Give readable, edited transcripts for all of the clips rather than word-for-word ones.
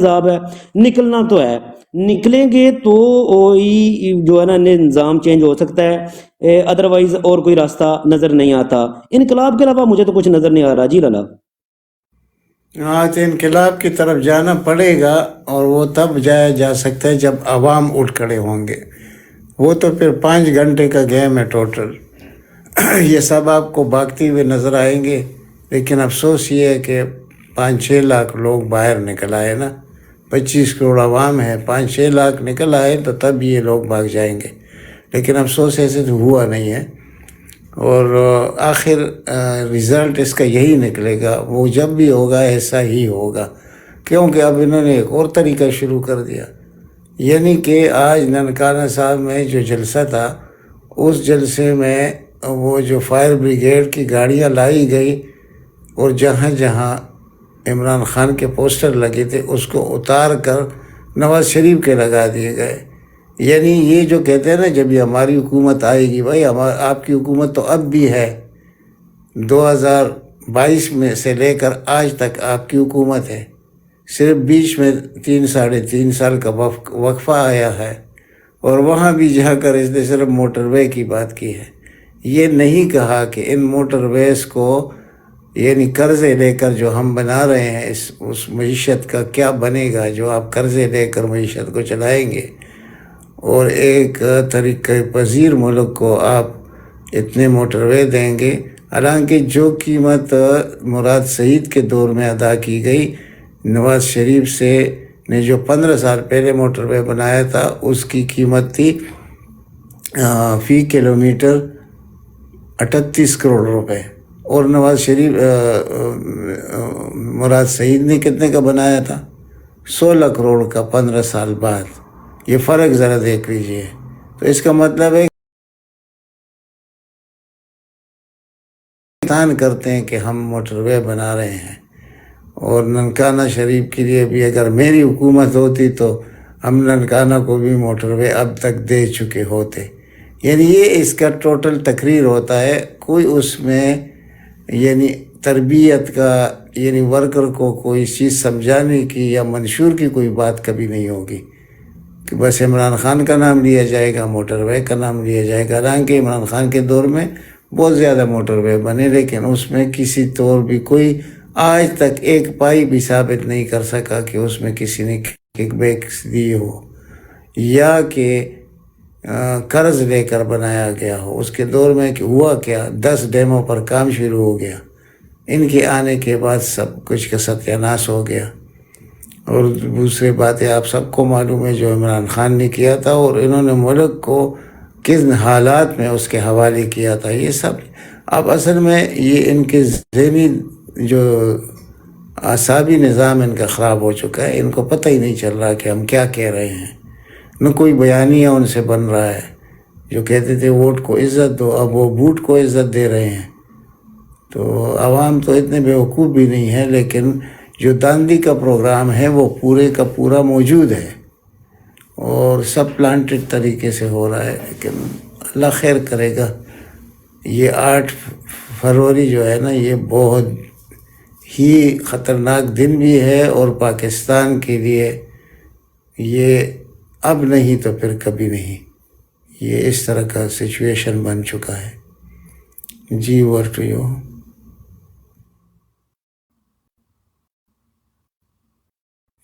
عذاب ہے، نکلنا تو ہے، نکلیں گے تو وہی جو ہے نا نظام چینج ہو سکتا ہے، ادروائز اور کوئی راستہ نظر نہیں آتا۔ انقلاب کے علاوہ مجھے تو کچھ نظر نہیں آ رہا جی لالا۔ ہاں تو انقلاب کی طرف جانا پڑے گا، اور وہ تب جایا جا سکتا ہے جب عوام اٹھ کھڑے ہوں گے۔ وہ تو پھر 5 گھنٹے کا گیم ہے ٹوٹل۔ یہ سب آپ کو بھاگتے ہوئے نظر آئیں گے، لیکن افسوس یہ ہے کہ 5-6 لاکھ لوگ باہر نکل آئے نا، 25 کروڑ عوام ہے، 5-6 لاکھ نکل آئے تو تب یہ لوگ بھاگ جائیں گے، لیکن افسوس ایسے تو ہوا نہیں ہے۔ اور آخر رزلٹ اس کا یہی نکلے گا، وہ جب بھی ہوگا ایسا ہی ہوگا، کیونکہ اب انہوں نے ایک اور طریقہ شروع کر دیا۔ یعنی کہ آج ننکانہ صاحب میں جو جلسہ تھا، اس جلسے میں وہ جو فائر بریگیڈ کی گاڑیاں لائی گئی، اور جہاں جہاں عمران خان کے پوسٹر لگے تھے اس کو اتار کر نواز شریف کے لگا دیے گئے۔ یعنی یہ جو کہتے ہیں نا جب یہ ہماری حکومت آئے گی، بھائی آپ کی حکومت تو اب بھی ہے، 2022 میں سے لے کر آج تک آپ کی حکومت ہے، صرف بیچ میں 3-3.5 سال کا وقفہ آیا ہے، اور وہاں بھی جا کر اس نے صرف موٹر وے کی بات کی ہے۔ یہ نہیں کہا کہ ان موٹر ویز کو یعنی قرضے لے کر جو ہم بنا رہے ہیں اس معیشت کا کیا بنے گا جو آپ قرضے لے کر معیشت کو چلائیں گے، اور ایک طریقہ پذیر ملک کو آپ اتنے موٹر وے دیں گے۔ حالانکہ جو قیمت مراد سعید کے دور میں ادا کی گئی، نواز شریف سے نے جو 15 سال پہلے موٹر وے بنایا تھا، اس کی قیمت تھی فی کلومیٹر 38 کروڑ روپے، اور نواز شریف مراد سعید نے کتنے کا بنایا تھا؟ 16 کروڑ کا 15 سال بعد۔ یہ فرق ذرا دیکھ لیجئے۔ تو اس کا مطلب ہے کرتے ہیں کہ ہم موٹر وے بنا رہے ہیں، اور ننکانہ شریف کے لیے بھی اگر میری حکومت ہوتی تو ہم ننکانہ کو بھی موٹر وے اب تک دے چکے ہوتے۔ یعنی یہ اس کا ٹوٹل تقریر ہوتا ہے، کوئی اس میں یعنی تربیت کا یعنی ورکر کو کوئی چیز سمجھانے کی یا منشور کی کوئی بات کبھی نہیں ہوگی، کہ بس عمران خان کا نام لیا جائے گا، موٹر وے کا نام لیا جائے گا۔ حالانکہ عمران خان کے دور میں بہت زیادہ موٹر وے بنے، لیکن اس میں کسی طور بھی کوئی آج تک ایک پائی بھی ثابت نہیں کر سکا کہ اس میں کسی نے کک بیکس دی ہو یا کہ قرض لے کر بنایا گیا ہو۔ اس کے دور میں ہوا کیا، 10 ڈیموں پر کام شروع ہو گیا، ان کے آنے کے بعد سب کچھ کا ستیہ ناش ہو گیا۔ اور دوسری باتیں آپ سب کو معلوم ہے جو عمران خان نے کیا تھا، اور انہوں نے ملک کو کن حالات میں اس کے حوالے کیا تھا، یہ سب اب اصل میں یہ ان کے ذہنی جو اعصابی نظام ان کا خراب ہو چکا ہے، ان کو پتہ ہی نہیں چل رہا کہ ہم کیا کہہ رہے ہیں، نہ کوئی بیانیہ ان سے بن رہا ہے۔ جو کہتے تھے ووٹ کو عزت دو، اب وہ بوٹ کو عزت دے رہے ہیں۔ تو عوام تو اتنے بیوقوف بھی نہیں ہے، لیکن جو داندھی کا پروگرام ہے وہ پورے کا پورا موجود ہے، اور سب پلانٹڈ طریقے سے ہو رہا ہے، لیکن اللہ خیر کرے گا۔ یہ 8 فروری جو ہے نا، یہ بہت ہی خطرناک دن بھی ہے، اور پاکستان کے لیے یہ اب نہیں تو پھر کبھی نہیں، یہ اس طرح کا سچویشن بن چکا ہے۔ G over to you.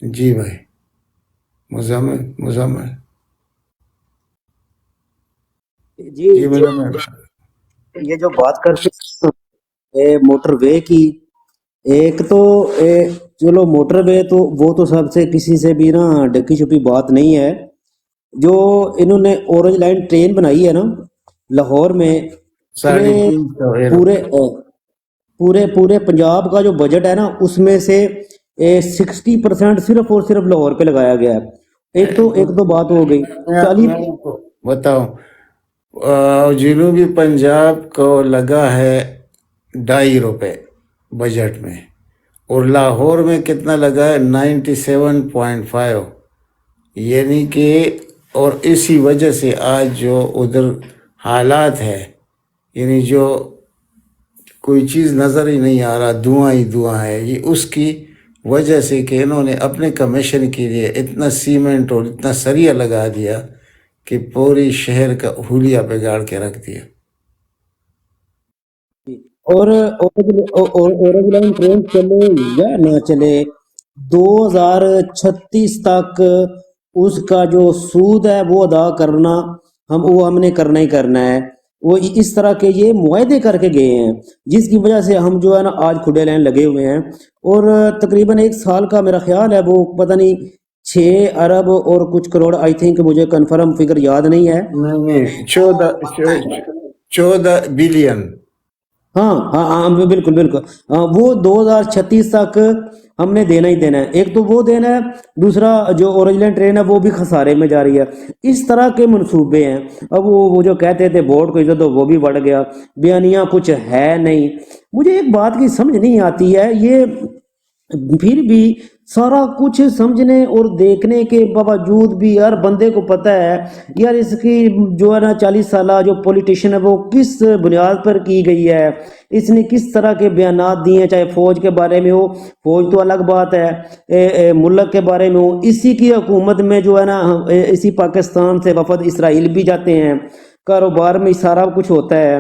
جی بھائی مزمل جی یہ جو بات کرتے موٹر وے کی، ایک تو چلو موٹر وے تو وہ تو سب سے کسی سے بھی نا ڈکی چھپی بات نہیں ہے۔ جو انہوں نے اورنج لائن ٹرین بنائی ہے نا لاہور میں، پورے پنجاب کا جو بجٹ ہے نا، اس میں سے 60% صرف اور صرف لاہور پہ لگایا گیا ہے۔ ایک تو بات ہو گئی۔ بتاؤ، جنوبی پنجاب کو لگا ہے 2.5 روپے بجٹ میں، اور لاہور میں کتنا لگا ہے؟ 97.5۔ یعنی کہ اور اسی وجہ سے آج جو ادھر حالات ہے، یعنی جو کوئی چیز نظر ہی نہیں آ رہا، دھواں ہی دھواں ہے، یہ اس کی وجہ سے کہ انہوں نے اپنے کمیشن کے لیے اتنا سیمنٹ اور اتنا سریہ لگا دیا کہ پوری شہر کا حلیہ بگاڑ کے رکھ دیا۔ اور اورنج لائن ٹرین چلے یا نہ چلے 2036 تک اس کا جو سود ہے وہ ادا کرنا ہم نے کرنا ہی کرنا ہے۔ وہ اس طرح کے یہ معاہدے کر کے گئے ہیں جس کی وجہ سے ہم جو ہے نا آج کھڈے لائن لگے ہوئے ہیں، اور تقریباً 1 سال کا میرا خیال ہے وہ پتہ نہیں 6 ارب اور کچھ کروڑ، آئی تھنک، مجھے کنفرم فگر یاد نہیں ہے۔ نہیں، 14 بلین۔ ہاں ہاں ہاں بالکل بالکل، وہ 2036 تک ہم نے دینا ہی دینا ہے۔ ایک تو وہ دینا ہے، دوسرا جو اورنج لائن ٹرین ہے وہ بھی خسارے میں جا رہی ہے۔ اس طرح کے منصوبے ہیں۔ اب وہ جو کہتے تھے ووٹ کو عزت دو، وہ بھی بڑھ گیا، بیانیہ کچھ ہے نہیں۔ مجھے ایک بات کی سمجھ نہیں آتی ہے، یہ پھر بھی سارا کچھ سمجھنے اور دیکھنے کے باوجود بھی ہر بندے کو پتہ ہے یار اس کی جو ہے نا 40 سالہ جو پولیٹیشین ہے وہ کس بنیاد پر کی گئی ہے، اس نے کس طرح کے بیانات دیے ہیں، چاہے فوج کے بارے میں ہو، فوج تو الگ بات ہے، ملک کے بارے میں ہو، اسی کی حکومت میں جو ہے نا اسی پاکستان سے وفد اسرائیل بھی جاتے ہیں، کاروبار میں سارا کچھ ہوتا ہے،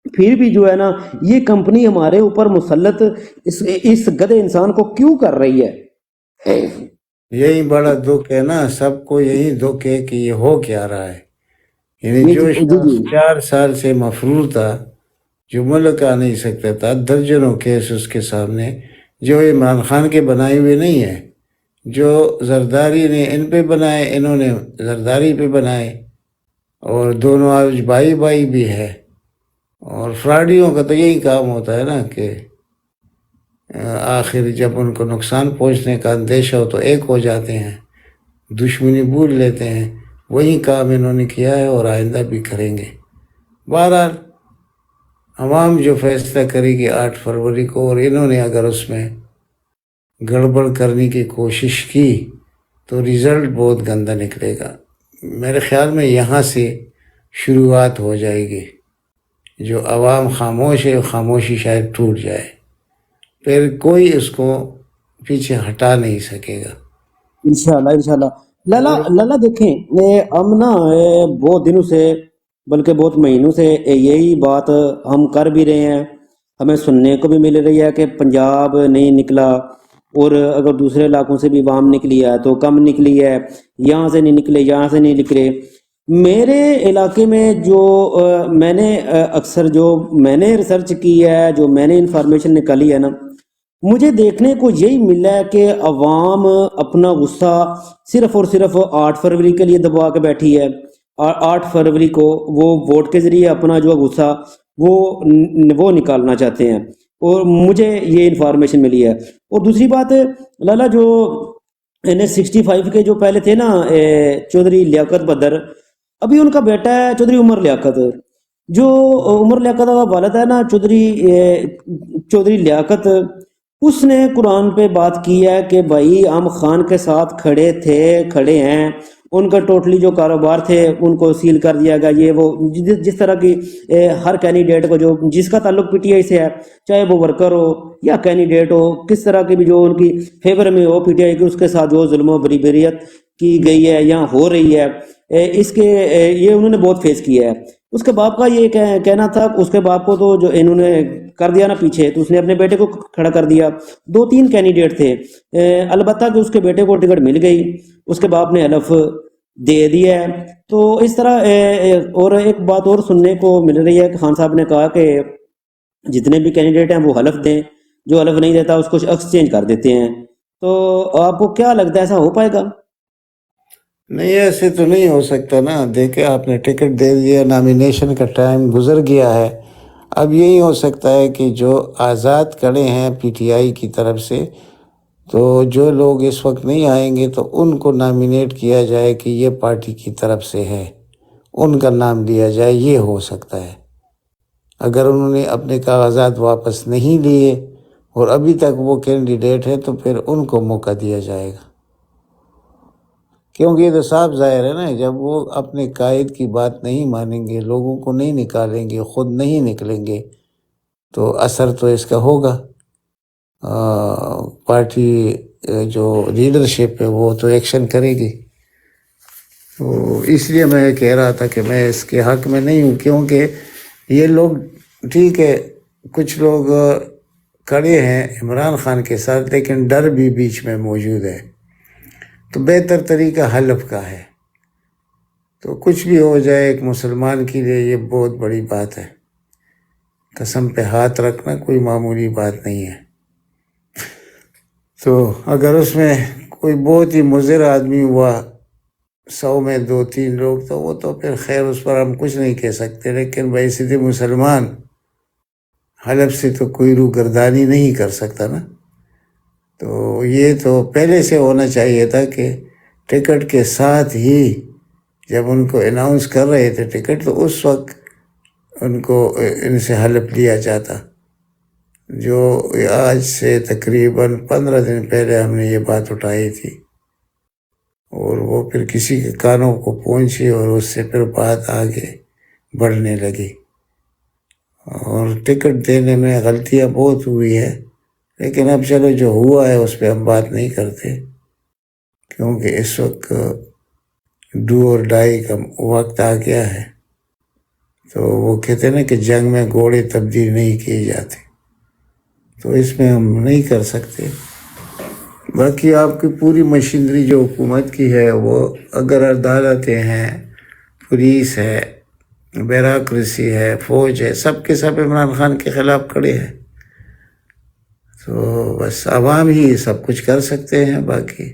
پھر بھی جو ہے نا یہ کمپنی ہمارے اوپر مسلط اس گدھے انسان کو کیوں کر رہی ہے؟ یہی بڑا دکھ ہے نا، سب کو یہی دکھ ہے کہ یہ ہو کیا رہا ہے۔ یعنی جو شخص 4 سال سے مفرور تھا، جو ملک آ نہیں سکتا تھا، درجنوں کیس اس کے سامنے، جو عمران خان کے بنائے ہوئے نہیں ہیں، جو زرداری نے ان پہ بنائے، انہوں نے زرداری پہ بنائے، اور دونوں آج بھائی بھائی بھی ہے۔ اور فراڈیوں کا تو یہی کام ہوتا ہے نا کہ آخر جب ان کو نقصان پہنچنے کا اندیشہ ہو تو ایک ہو جاتے ہیں، دشمنی بھول لیتے ہیں۔ وہی کام انہوں نے کیا ہے اور آئندہ بھی کریں گے۔ بہرحال عوام جو فیصلہ کرے گی 8 فروری کو، اور انہوں نے اگر اس میں گڑبڑ کرنے کی کوشش کی تو رزلٹ بہت گندا نکلے گا۔ میرے خیال میں یہاں سے شروعات ہو جائے گی۔ جو عوام خاموش ہے، خاموشی شاید ٹوٹ جائے، پھر کوئی اس کو پیچھے ہٹا نہیں سکے گا۔ انشاءاللہ انشاءاللہ۔ لالا دیکھیں، ہم نا بہت دنوں سے، بلکہ بہت مہینوں سے یہی بات ہم کر بھی رہے ہیں، ہمیں سننے کو بھی مل رہی ہے کہ پنجاب نہیں نکلا، اور اگر دوسرے علاقوں سے بھی عوام نکلی ہے تو کم نکلی ہے، یہاں سے نہیں نکلے، یہاں سے نہیں نکلے۔ میرے علاقے میں جو میں نے اکثر جو میں نے ریسرچ کی ہے، جو میں نے انفارمیشن نکالی ہے نا، مجھے دیکھنے کو یہی ملا ہے کہ عوام اپنا غصہ صرف اور صرف 8 فروری کے لیے دبا کے بیٹھی ہے۔ 8 فروری کو وہ ووٹ کے ذریعے اپنا جو غصہ وہ نکالنا چاہتے ہیں، اور مجھے یہ انفارمیشن ملی ہے۔ اور دوسری بات، لالا جو N65 کے جو پہلے تھے نا چودھری لیاقت بدر، ابھی ان کا بیٹا ہے چودھری عمر لیاقت، جو عمر لیاقت کا والد ہے نا چودھری لیاقت، اس نے قرآن پہ بات کی ہے کہ بھائی ہم خان کے ساتھ کھڑے ہیں، ان کا ٹوٹلی جو کاروبار تھے ان کو سیل کر دیا گیا۔ یہ وہ جس طرح کی ہر کینڈیڈیٹ کو جو جس کا تعلق پی ٹی آئی سے ہے، چاہے وہ ورکر ہو یا کینڈیڈیٹ ہو، کس طرح کی بھی جو ان کی فیور میں ہو پی ٹی آئی کی، اس کے ساتھ جو ظلم و بریبریت کی گئی ہے یا ہو رہی ہے، یہ انہوں نے بہت فیس کیا ہے۔ اس کے باپ کا یہ کہنا تھا، اس کے باپ کو تو جو انہوں نے کر دیا نا پیچھے، تو اس نے اپنے بیٹے کو کھڑا کر دیا۔ 2-3 کینڈیڈیٹ تھے، البتہ کہ اس کے بیٹے کو ٹکٹ مل گئی، اس کے باپ نے حلف دے دیا ہے۔ تو اس طرح اور ایک بات اور سننے کو مل رہی ہے کہ خان صاحب نے کہا کہ جتنے بھی کینڈیڈیٹ ہیں وہ حلف دیں، جو حلف نہیں دیتا اس کو ایکسچینج کر دیتے ہیں۔ تو آپ کو کیا لگتا ہے ایسا ہو پائے گا؟ نہیں، ایسے تو نہیں ہو سکتا نا۔ دیکھیں، آپ نے ٹکٹ دے دیا، نامینیشن کا ٹائم گزر گیا ہے، اب یہی ہو سکتا ہے کہ جو آزاد کھڑے ہیں پی ٹی آئی کی طرف سے، تو جو لوگ اس وقت نہیں آئیں گے تو ان کو نامینیٹ کیا جائے کہ یہ پارٹی کی طرف سے ہے، ان کا نام لیا جائے، یہ ہو سکتا ہے۔ اگر انہوں نے اپنے کاغذات واپس نہیں لیے اور ابھی تک وہ کینڈیڈیٹ ہے تو پھر ان کو موقع دیا جائے گا، کیونکہ یہ تو صاف ظاہر ہے نا، جب وہ اپنے قائد کی بات نہیں مانیں گے، لوگوں کو نہیں نکالیں گے، خود نہیں نکلیں گے، تو اثر تو اس کا ہوگا۔ پارٹی جو لیڈرشپ ہے وہ تو ایکشن کرے گی. تو اس لیے میں کہہ رہا تھا کہ میں اس کے حق میں نہیں ہوں، کیونکہ یہ لوگ ٹھیک ہے، کچھ لوگ کھڑے ہیں عمران خان کے ساتھ، لیکن ڈر بھی بیچ میں موجود ہے. تو بہتر طریقہ حلف کا ہے. تو کچھ بھی ہو جائے ایک مسلمان کے لیے یہ بہت بڑی بات ہے. قسم پہ ہاتھ رکھنا کوئی معمولی بات نہیں ہے. تو اگر اس میں کوئی بہت ہی مضر آدمی ہوا، 100 میں 2-3 لوگ، تو وہ تو پھر خیر اس پر ہم کچھ نہیں کہہ سکتے. لیکن بھائی سیدھے مسلمان حلف سے تو کوئی روگردانی نہیں کر سکتا نا. تو یہ تو پہلے سے ہونا چاہیے تھا کہ ٹکٹ کے ساتھ ہی جب ان کو اناؤنس کر رہے تھے ٹکٹ، تو اس وقت ان کو ان سے حلف لیا جاتا. جو آج سے تقریباً 15 دن پہلے ہم نے یہ بات اٹھائی تھی، اور وہ پھر کسی کے کانوں کو پہنچی اور اس سے پھر بات آگے بڑھنے لگی. اور ٹکٹ دینے میں غلطیاں بہت ہوئی ہے، لیکن اب چلو جو ہوا ہے اس پہ ہم بات نہیں کرتے، کیونکہ اس وقت ڈو اور ڈائی کا وقت آ گیا ہے. تو وہ کہتے ہیں نا کہ جنگ میں گھوڑے تبدیل نہیں کیے جاتے، تو اس میں ہم نہیں کر سکتے. باقی آپ کی پوری مشینری جو حکومت کی ہے، وہ اگر عدالتیں ہیں، پولیس ہے، بیوروکریسی ہے، فوج ہے، سب کے سب عمران خان کے خلاف کھڑے ہیں. تو بس عوام ہی سب کچھ کر سکتے ہیں، باقی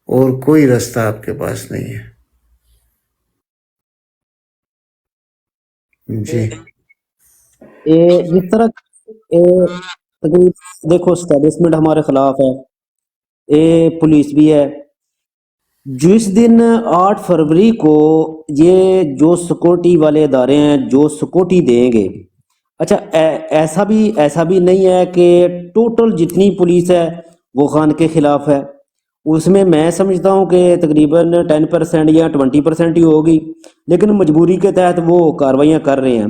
اور کوئی راستہ آپ کے پاس نہیں ہے. جی جس طرح تقریباً دیکھو اسٹیبلشمنٹ ہمارے خلاف ہے، پولیس بھی ہے. جس دن 8 فروری کو یہ جو سیکورٹی والے ادارے ہیں جو سیکورٹی دیں گے، اچھا ایسا بھی نہیں ہے کہ ٹوٹل جتنی پولیس ہے وہ خان کے خلاف ہے. اس میں سمجھتا ہوں کہ تقریباً 10% یا 20% ہی ہوگی، لیکن مجبوری کے تحت وہ کارروائیاں کر رہے ہیں.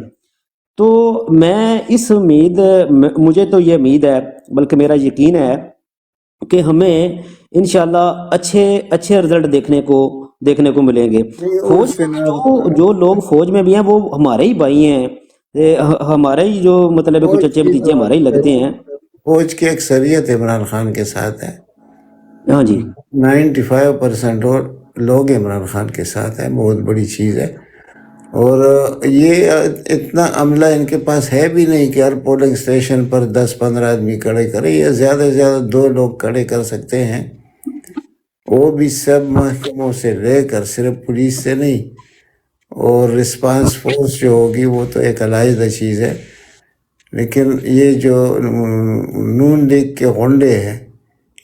تو میں اس مجھے تو یہ امید ہے، بلکہ میرا یقین ہے کہ ہمیں انشاءاللہ اچھے رزلٹ دیکھنے کو ملیں گے. فوج جو لوگ فوج میں بھی ہیں وہ ہمارے ہی بھائی ہیں، ہمارے ہی جو مطلب کچھ اچھے بھتیجے ہمارے ہی لگتے ہیں. فوج کی اکثریت عمران خان کے ساتھ ہے. ہاں جی 95% اور لوگ عمران خان کے ساتھ ہیں، بہت بڑی چیز ہے. اور یہ اتنا عملہ ان کے پاس ہے بھی نہیں کہ ہر پولنگ اسٹیشن پر 10-15 آدمی کھڑے کرے. یہ زیادہ سے زیادہ 2 لوگ کھڑے کر سکتے ہیں، وہ بھی سب محکموں سے لے کر، صرف پولیس سے نہیں. اور رسپانس فورس جو ہوگی وہ تو ایک علیحدہ چیز ہے. لیکن یہ جو نون لیگ کے غنڈے ہیں،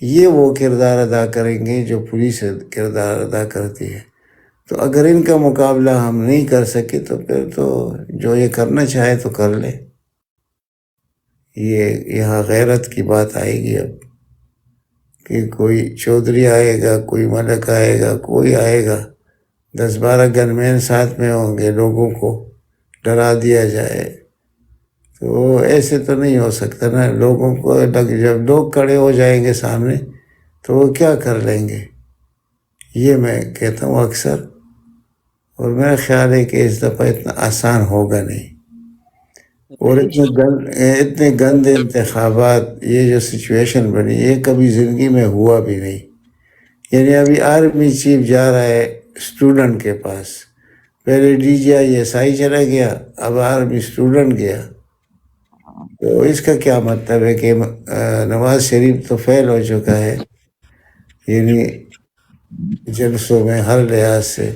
یہ وہ کردار ادا کریں گے جو پولیس کردار ادا کرتی ہے. تو اگر ان کا مقابلہ ہم نہیں کر سکے تو پھر تو جو یہ کرنا چاہے تو کر لے. یہاں غیرت کی بات آئے گی اب، کہ کوئی چودھری آئے گا، کوئی ملک آئے گا، کوئی آئے گا، 10-12 گن مین ساتھ میں ہوں گے، لوگوں کو ڈرا دیا جائے. تو ایسے تو نہیں ہو سکتا نا. لوگوں کو جب لوگ کھڑے ہو جائیں گے سامنے تو وہ کیا کر لیں گے، یہ میں کہتا ہوں اکثر. اور میرا خیال ہے کہ اس دفعہ اتنا آسان ہوگا نہیں. اور اتنے گندے انتخابات، یہ جو سچویشن بنی، یہ کبھی زندگی میں ہوا بھی نہیں. یعنی ابھی آرمی چیف جا رہا ہے اسٹوڈنٹ کے پاس، پہلے DGI چلا گیا، اب آرمی اسٹوڈنٹ گیا. تو اس کا کیا مطلب ہے کہ نواز شریف تو فیل ہو چکا ہے، یعنی جلسوں میں ہر لحاظ سے.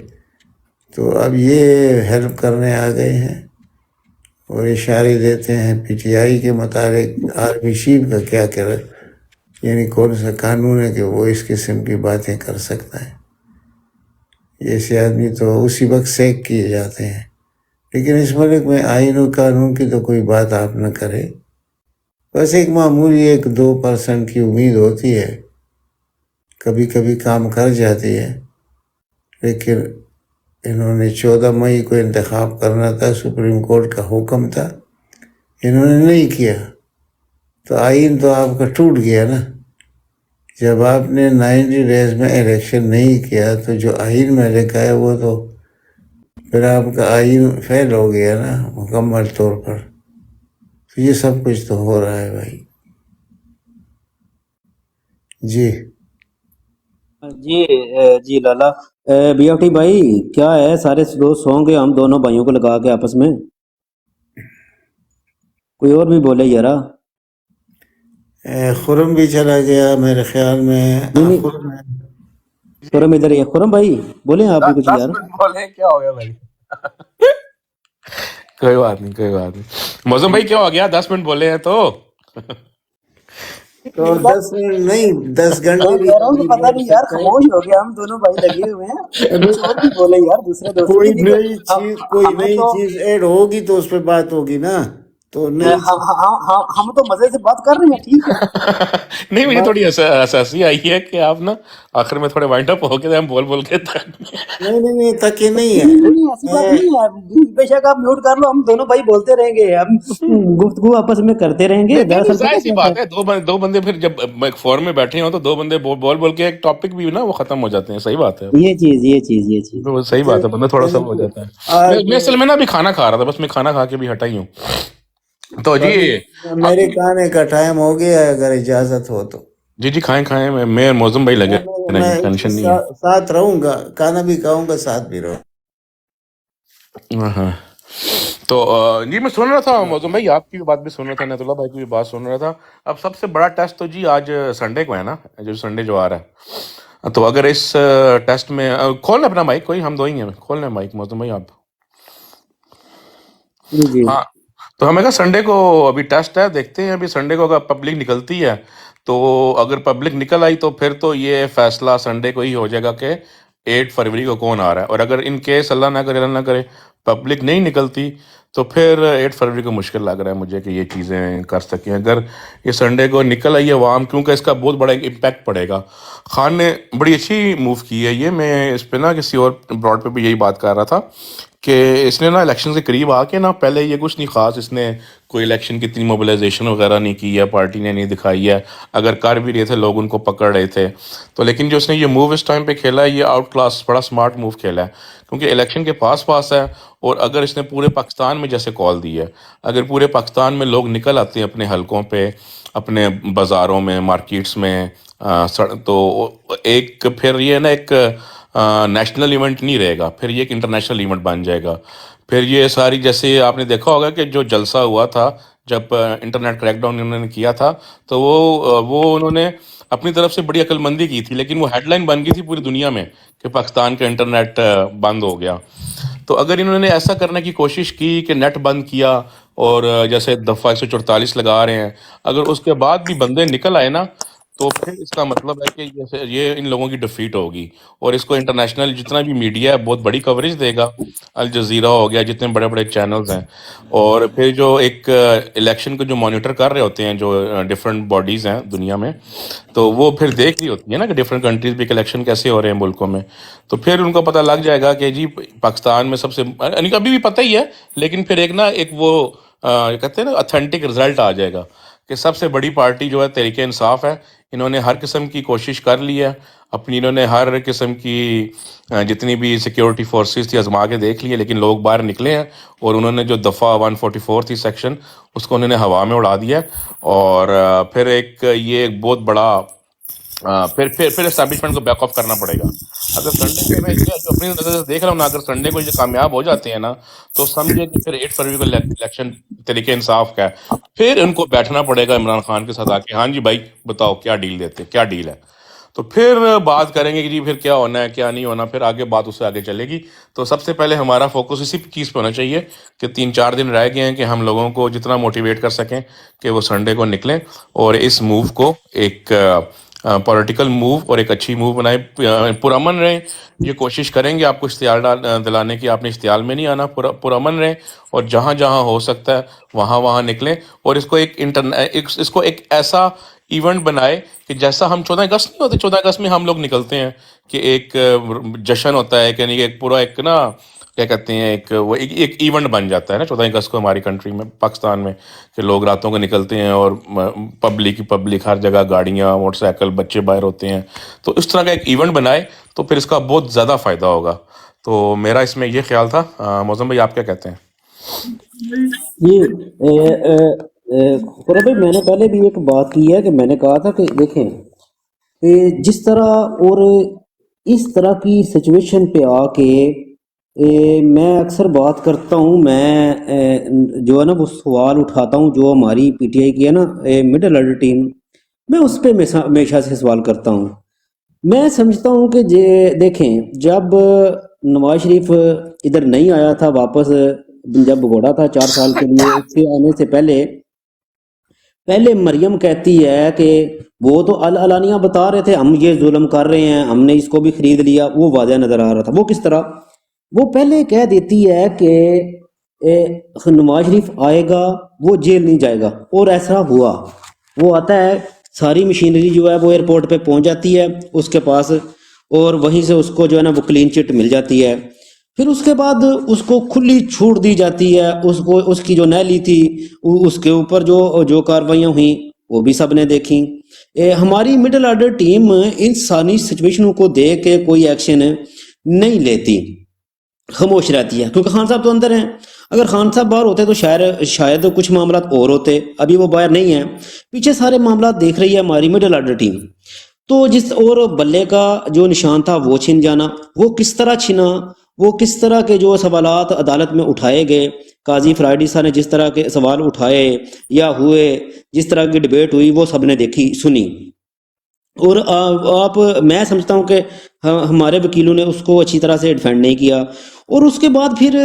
تو اب یہ ہیلپ کرنے آ گئے ہیں اور اشارے دیتے ہیں PTI کے متعلق. آرمی چیف کا کیا کرے، یعنی کون سا قانون ہے کہ وہ اس قسم کی باتیں کر سکتا ہے. ایسے آدمی تو اسی وقت سیک کیے جاتے ہیں. لیکن اس ملک میں آئین و قانون کی تو کوئی بات آپ نہ کرے. بس ایک معمولی 1-2% کی امید ہوتی ہے، کبھی کبھی کام کر جاتی ہے. لیکن انہوں نے 14 مئی کو انتخاب کرنا تھا، سپریم کورٹ کا حکم تھا، انہوں نے نہیں کیا. تو آئین تو آپ کا ٹوٹ گیا نا. جب آپ نے 90 ڈیز میں الیکشن نہیں کیا تو جو آئین میں لکھا ہے وہ تو پھر آپ کا آئین فیل ہو گیا نا مکمل طور پر. تو یہ سب کچھ تو ہو رہا ہے بھائی. جی جی لالا بی ایف ٹی بھائی کیا ہے سارے دوست ہوں گے ہم دونوں بھائیوں کو لگا کے آپس میں کوئی اور بھی بولے یارا. خرم بھی چلا گیا میرے خیال میں. نہیں خرم ادھر ہی ہے. خرم بھائی بولیں آپ بھی کچھ 10 یار. منٹ بولے کیا ہو گیا بھائی؟ کوئی بات نہیں کوئی بات نہیں. موزم بھائی کیا ہو گیا 10 منٹ بولے ہیں تو تو 10 منٹ نہیں 10 گھنٹے میں بھی کہہ رہا ہوں کہ کوئی پتہ بول نہیں یار سکتا ہے. خاموش ہو گیا ہم دونوں بھائی لگے ہوئے ہیں کچھ اور بھی بولے یار دوسرے دوستوں کوئی کی دیکھو نئی چیز کوئی ہمیں نئی تو چیز ایڈ ہوگی تو اس پہ بات ہوگی نا. تو نئی چیز ہم تو مزے سے بات کر رہے ہیں ٹھیک ہے. نہیں مجھے بات تھوڑی احساسی آئی ہے کہ آپ نا آخر میں تھوڑے وائنڈ اپ ہو کے ہم بول بول کے نہیں تک یہ نہیں نہیں ایسی بات ہے. نہیں ہے. بے شک آپ میوٹ کر لو ہم دونوں بھائی بولتے رہیں گے ہم گفتگو آپس میں کرتے رہیں گے. نہیں نہیں دراصل ظاہر پتہ سی کیا بات ہے. دو بندے پھر جب ایک فورم میں بیٹھے ہوں تو دو بندے بول بول کے ایک ٹاپک بھی نا وہ ختم ہو جاتے ہیں. صحیح بات ہے. یہ چیز وہ صحیح بات ہے. بندہ تھوڑا سا ہو جاتا ہے. آج میں اصل میں نا ابھی کھانا کھا رہا تھا. بس میں کھانا کھا کے بھی ہٹا ہی ہوں. تو جی میرے کھانے کا ٹائم ہو گیا ہے اگر اجازت ہو تو. جی کھائیں میں موزم بھائی لگے میں اس کے ٹینشن نہیں ہے. ساتھ رہوں گا. کھانا بھی کھاؤں گا ساتھ بھی رہوں. ہاں تو جی میں سن رہا تھا موزم بھائی آپ کی بھی بات بھی سن رہا تھا. نیت اللہ بھائی کی بھی بات سن رہا تھا. اب سب سے بڑا ٹیسٹ تو جی آج سنڈے کو ہے نا. جو سنڈے جو آ رہا ہے تو اگر اس ٹیسٹ میں کھول لیں اپنا مائک. کوئی ہم دو ہی ہیں. کھول لیں مائک موزم بھائی آپ. جی ہاں تو ہمیں کہا سنڈے کو ابھی ٹیسٹ ہے. دیکھتے ہیں ابھی سنڈے کو اگر پبلک نکلتی ہے تو اگر پبلک نکل آئی تو پھر تو یہ فیصلہ سنڈے کو ہی ہو جائے گا کہ 8 فروری کو کون آ رہا ہے. اور اگر ان کیس اللہ نہ کرے پبلک نہیں نکلتی تو پھر 8 فروری کو مشکل لگ رہا ہے مجھے کہ یہ چیزیں کر سکیں. اگر یہ سنڈے کو نکل آئی ہے عوام کیونکہ اس کا بہت بڑا امپیکٹ پڑے گا. خان نے بڑی اچھی موو کی ہے یہ. میں اس پہ نا کسی اور براڈ پہ بھی یہی بات کر رہا تھا کہ اس نے نا الیکشن کے قریب آ کے نا پہلے یہ کچھ نہیں خاص اس نے کوئی الیکشن کی اتنی موبلائزیشن وغیرہ نہیں کی ہے. پارٹی نے نہیں دکھائی ہے. اگر کر بھی رہے تھے لوگ ان کو پکڑ رہے تھے. تو لیکن جو اس نے یہ موو اس ٹائم پہ کھیلا ہے یہ آؤٹ کلاس بڑا سمارٹ موو کھیلا ہے کیونکہ الیکشن کے پاس ہے. اور اگر اس نے پورے پاکستان میں جیسے کال دی ہے اگر پورے پاکستان میں لوگ نکل آتے ہیں اپنے حلقوں پہ اپنے بازاروں میں مارکیٹس میں تو ایک پھر یہ نا ایک نیشنل ایونٹ نہیں رہے گا. پھر یہ ایک انٹرنیشنل ایونٹ بن جائے گا. پھر یہ ساری جیسے آپ نے دیکھا ہوگا کہ جو جلسہ ہوا تھا جب انٹرنیٹ کریک ڈاؤن انہوں نے کیا تھا تو وہ انہوں نے اپنی طرف سے بڑی عقل مندی کی تھی لیکن وہ ہیڈ لائن بن گئی تھی پوری دنیا میں کہ پاکستان کا انٹرنیٹ بند ہو گیا. تو اگر انہوں نے ایسا کرنے کی کوشش کی کہ نیٹ بند کیا اور جیسے دفعہ 144 لگا رہے ہیں اگر اس کے بعد بھی بندے نکل آئے نا تو پھر اس کا مطلب ہے کہ یہ ان لوگوں کی ڈیفیٹ ہوگی. اور اس کو انٹرنیشنل جتنا بھی میڈیا ہے بہت بڑی کوریج دے گا. الجزیرہ ہو گیا جتنے بڑے بڑے چینلز ہیں. اور پھر جو ایک الیکشن کو جو مانیٹر کر رہے ہوتے ہیں جو ڈفرینٹ باڈیز ہیں دنیا میں تو وہ پھر دیکھ رہی ہوتی ہے نا کہ ڈفرینٹ کنٹریز بھی الیکشن کیسے ہو رہے ہیں ملکوں میں. تو پھر ان کو پتہ لگ جائے گا کہ جی پاکستان میں سب سے یعنی ابھی بھی پتہ ہی ہے لیکن پھر ایک نا ایک وہ کہتے ہیں نا اتھینٹک رزلٹ آ جائے گا کہ سب سے بڑی پارٹی جو ہے تحریک انصاف ہے. انہوں نے ہر قسم کی کوشش کر لی ہے اپنی. انہوں نے ہر قسم کی جتنی بھی سیکیورٹی فورسز تھی آزما کے دیکھ لی ہے لیکن لوگ باہر نکلے ہیں اور انہوں نے جو دفعہ 144 تھی سیکشن اس کو انہوں نے ہوا میں اڑا دیا. اور پھر ایک یہ ایک بہت بڑا پھر اسٹیبلشمنٹ کو بیک آف کرنا پڑے گا. اگر سنڈے کو میں جو اپنی نظر سے دیکھ رہا ہوں نا اگر سنڈے کو یہ کامیاب ہو جاتے ہیں نا تو سمجھے کہ پھر 8 فروری کو الیکشن طریق انصاف کا ہے. پھر ان کو بیٹھنا پڑے گا عمران خان کے ساتھ آ کے ہاں جی بھائی بتاؤ کیا ڈیل دیتے کیا ڈیل ہے. تو پھر بات کریں گے کہ جی پھر کیا ہونا ہے کیا نہیں ہونا. پھر آگے بات اس سے آگے چلے گی. تو سب سے پہلے ہمارا فوکس اسی چیز پہ ہونا چاہیے کہ 3-4 دن رہ گئے ہیں کہ ہم لوگوں کو جتنا موٹیویٹ کر سکیں کہ وہ سنڈے کو نکلیں اور اس موو کو ایک پولیٹیکل موو اور ایک اچھی موو بنائے. پرامن رہیں. یہ کوشش کریں گے آپ کو اشتعال دلانے کی. آپ نے اشتعال میں نہیں آنا. پرامن رہیں اور جہاں جہاں ہو سکتا ہے وہاں نکلیں. اور اس کو ایک ایسا ایونٹ بنائے کہ جیسا ہم 14 اگست نہیں ہوتے 14 اگست میں ہم لوگ نکلتے ہیں کہ ایک جشن ہوتا ہے یعنی کہ ایک پورا ایک نا کیا کہتے ہیں ایک ایونٹ بن جاتا ہے نا 14 اگست کو ہماری کنٹری میں، پاکستان میں، کہ لوگ راتوں کو نکلتے ہیں اور پبلک ہر جگہ گاڑیاں، موٹر سائیکل، بچے باہر ہوتے ہیں. تو اس طرح کا ایک ایونٹ بنائے تو پھر اس کا بہت زیادہ فائدہ ہوگا. تو میرا اس میں یہ خیال تھا. معظم بھائی آپ کیا کہتے ہیں؟ جی خورا بھائی، میں نے پہلے بھی ایک بات کی ہے کہ میں نے کہا تھا کہ دیکھیں جس طرح اور اس طرح کی سچویشن پہ آ کے میں اکثر بات کرتا ہوں، میں جو ہے نا وہ سوال اٹھاتا ہوں جو ہماری پی ٹی آئی کی ہے نا مڈل ایلڈر ٹیم، میں اس پہ ہمیشہ سے سوال کرتا ہوں. میں سمجھتا ہوں کہ دیکھیں جب نواز شریف ادھر نہیں آیا تھا واپس، جب بگوڑا تھا 4 سال کے لیے، اس کے آنے سے پہلے مریم کہتی ہے کہ وہ تو العلانیہ بتا رہے تھے ہم یہ ظلم کر رہے ہیں، ہم نے اس کو بھی خرید لیا، وہ واضح نظر آ رہا تھا. وہ کس طرح؟ وہ پہلے کہہ دیتی ہے کہ نواز شریف آئے گا وہ جیل نہیں جائے گا، اور ایسا ہوا. وہ آتا ہے، ساری مشینری جو ہے وہ ایئرپورٹ پہ پہنچ جاتی ہے اس کے پاس، اور وہیں سے اس کو جو ہے نا وہ کلین چٹ مل جاتی ہے. پھر اس کے بعد اس کو کھلی چھوٹ دی جاتی ہے، اس کی جو نیلی تھی اس کے اوپر جو کارروائیاں ہوئیں وہ بھی سب نے دیکھیں. ہماری مڈل آرڈر ٹیم ان ساری سچویشنوں کو دیکھ کے کوئی ایکشن نہیں لیتی، خاموش رہتی ہے، کیونکہ خان صاحب تو اندر ہیں. اگر خان صاحب باہر ہوتے تو شاید کچھ معاملات اور ہوتے. ابھی وہ باہر نہیں ہیں، پیچھے سارے معاملات دیکھ رہی ہے ہماری مڈل آرڈر ٹیم. تو اور بلے کا جو نشان تھا وہ چھن جانا، وہ کس طرح چھنا، وہ کس طرح کے جو سوالات عدالت میں اٹھائے گئے، قاضی فرائیڈی صاحب نے جس طرح کے سوال اٹھائے یا ہوئے، جس طرح کی ڈبیٹ ہوئی، وہ سب نے دیکھی سنی. اور میں سمجھتا ہوں کہ ہمارے وکیلوں نے اس کو اچھی طرح سے ڈیفینڈ نہیں کیا. اور اس کے بعد پھر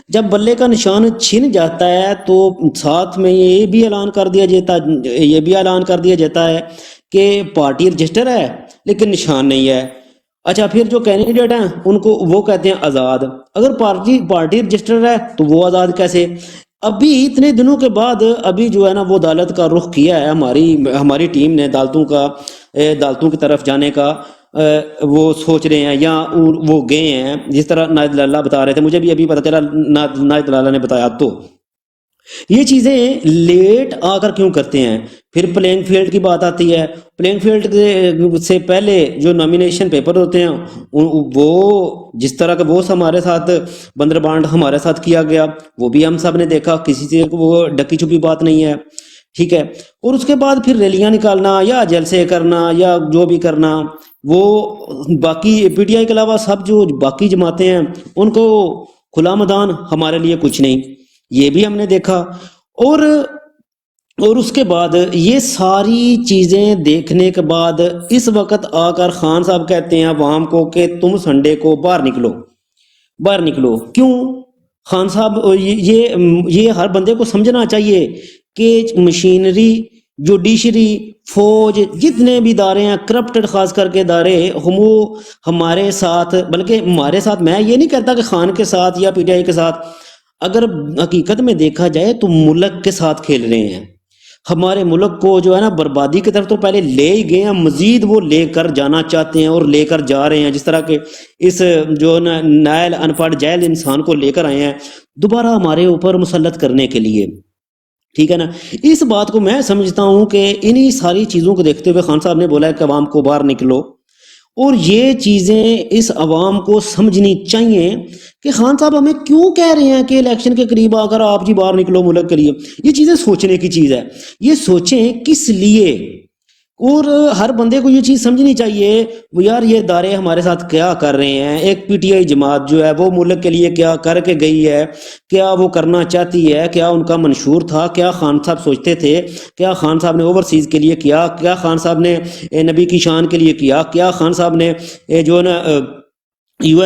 جب بلے کا نشان چھن جاتا ہے تو ساتھ میں یہ بھی اعلان کر دیا جاتا ہے کہ پارٹی رجسٹر ہے لیکن نشان نہیں ہے. اچھا، پھر جو کینڈیڈیٹ ہیں ان کو وہ کہتے ہیں آزاد. اگر پارٹی رجسٹر ہے تو وہ آزاد کیسے؟ ابھی اتنے دنوں کے بعد ابھی جو ہے نا وہ عدالت کا رخ کیا ہے ہماری ٹیم نے، عدالتوں کی طرف جانے کا وہ سوچ رہے ہیں یا وہ گئے ہیں. جس طرح نائد لالہ بتا رہے تھے، مجھے بھی ابھی پتہ چلا نائد لالہ نے بتایا. تو یہ چیزیں لیٹ آ کر کیوں کرتے ہیں؟ پھر پلینگ فیلڈ کی بات آتی ہے. پلینگ فیلڈ سے پہلے جو نامینیشن پیپر ہوتے ہیں وہ جس طرح کا وہ ہمارے ساتھ بندر بانڈ ہمارے ساتھ کیا گیا وہ بھی ہم سب نے دیکھا، کسی سے وہ ڈکی چھپی بات نہیں ہے. ٹھیک ہے. اور اس کے بعد پھر ریلیاں نکالنا یا جلسے کرنا یا جو بھی کرنا، وہ باقی پی ٹی آئی کے علاوہ سب جو باقی جماعتیں ہیں ان کو کھلا میدان، ہمارے لیے کچھ نہیں. یہ بھی ہم نے دیکھا. اور اس کے بعد یہ ساری چیزیں دیکھنے کے بعد اس وقت آ کر خان صاحب کہتے ہیں عوام کو کہ تم سنڈے کو باہر نکلو. کیوں خان صاحب؟ یہ ہر بندے کو سمجھنا چاہیے کہ مشینری، جوڈیشری، فوج، جتنے بھی ادارے ہیں کرپٹڈ، خاص کر کے ادارے، وہ ہمارے ساتھ، بلکہ ہمارے ساتھ، میں یہ نہیں کہتا کہ خان کے ساتھ یا پی ٹی آئی کے ساتھ، اگر حقیقت میں دیکھا جائے تو ملک کے ساتھ کھیل رہے ہیں. ہمارے ملک کو جو ہے نا بربادی کی طرف تو پہلے لے ہی گئے ہیں، مزید وہ لے کر جانا چاہتے ہیں اور لے کر جا رہے ہیں. جس طرح کہ اس جو نائل ان پڑھ جاہل انسان کو لے کر آئے ہیں دوبارہ ہمارے اوپر مسلط کرنے کے لیے. ٹھیک ہے نا. اس بات کو میں سمجھتا ہوں کہ انہی ساری چیزوں کو دیکھتے ہوئے خان صاحب نے بولا ہے کہ عوام کو باہر نکلو. اور یہ چیزیں اس عوام کو سمجھنی چاہیے کہ خان صاحب ہمیں کیوں کہہ رہے ہیں کہ الیکشن کے قریب آ کر آپ جی باہر نکلو ملک کے لیے. یہ چیزیں سوچنے کی چیز ہے. یہ سوچیں کس لیے. اور ہر بندے کو یہ چیز سمجھنی چاہیے وہ یار یہ ادارے ہمارے ساتھ کیا کر رہے ہیں. ایک پی ٹی آئی جماعت جو ہے وہ ملک کے لیے کیا کر کے گئی ہے، کیا وہ کرنا چاہتی ہے، کیا ان کا منشور تھا، کیا خان صاحب سوچتے تھے، کیا خان صاحب نے اوورسیز کے لیے کیا، کیا خان صاحب نے نبی کی شان کے لیے کیا خان صاحب نے جو ہے نا یو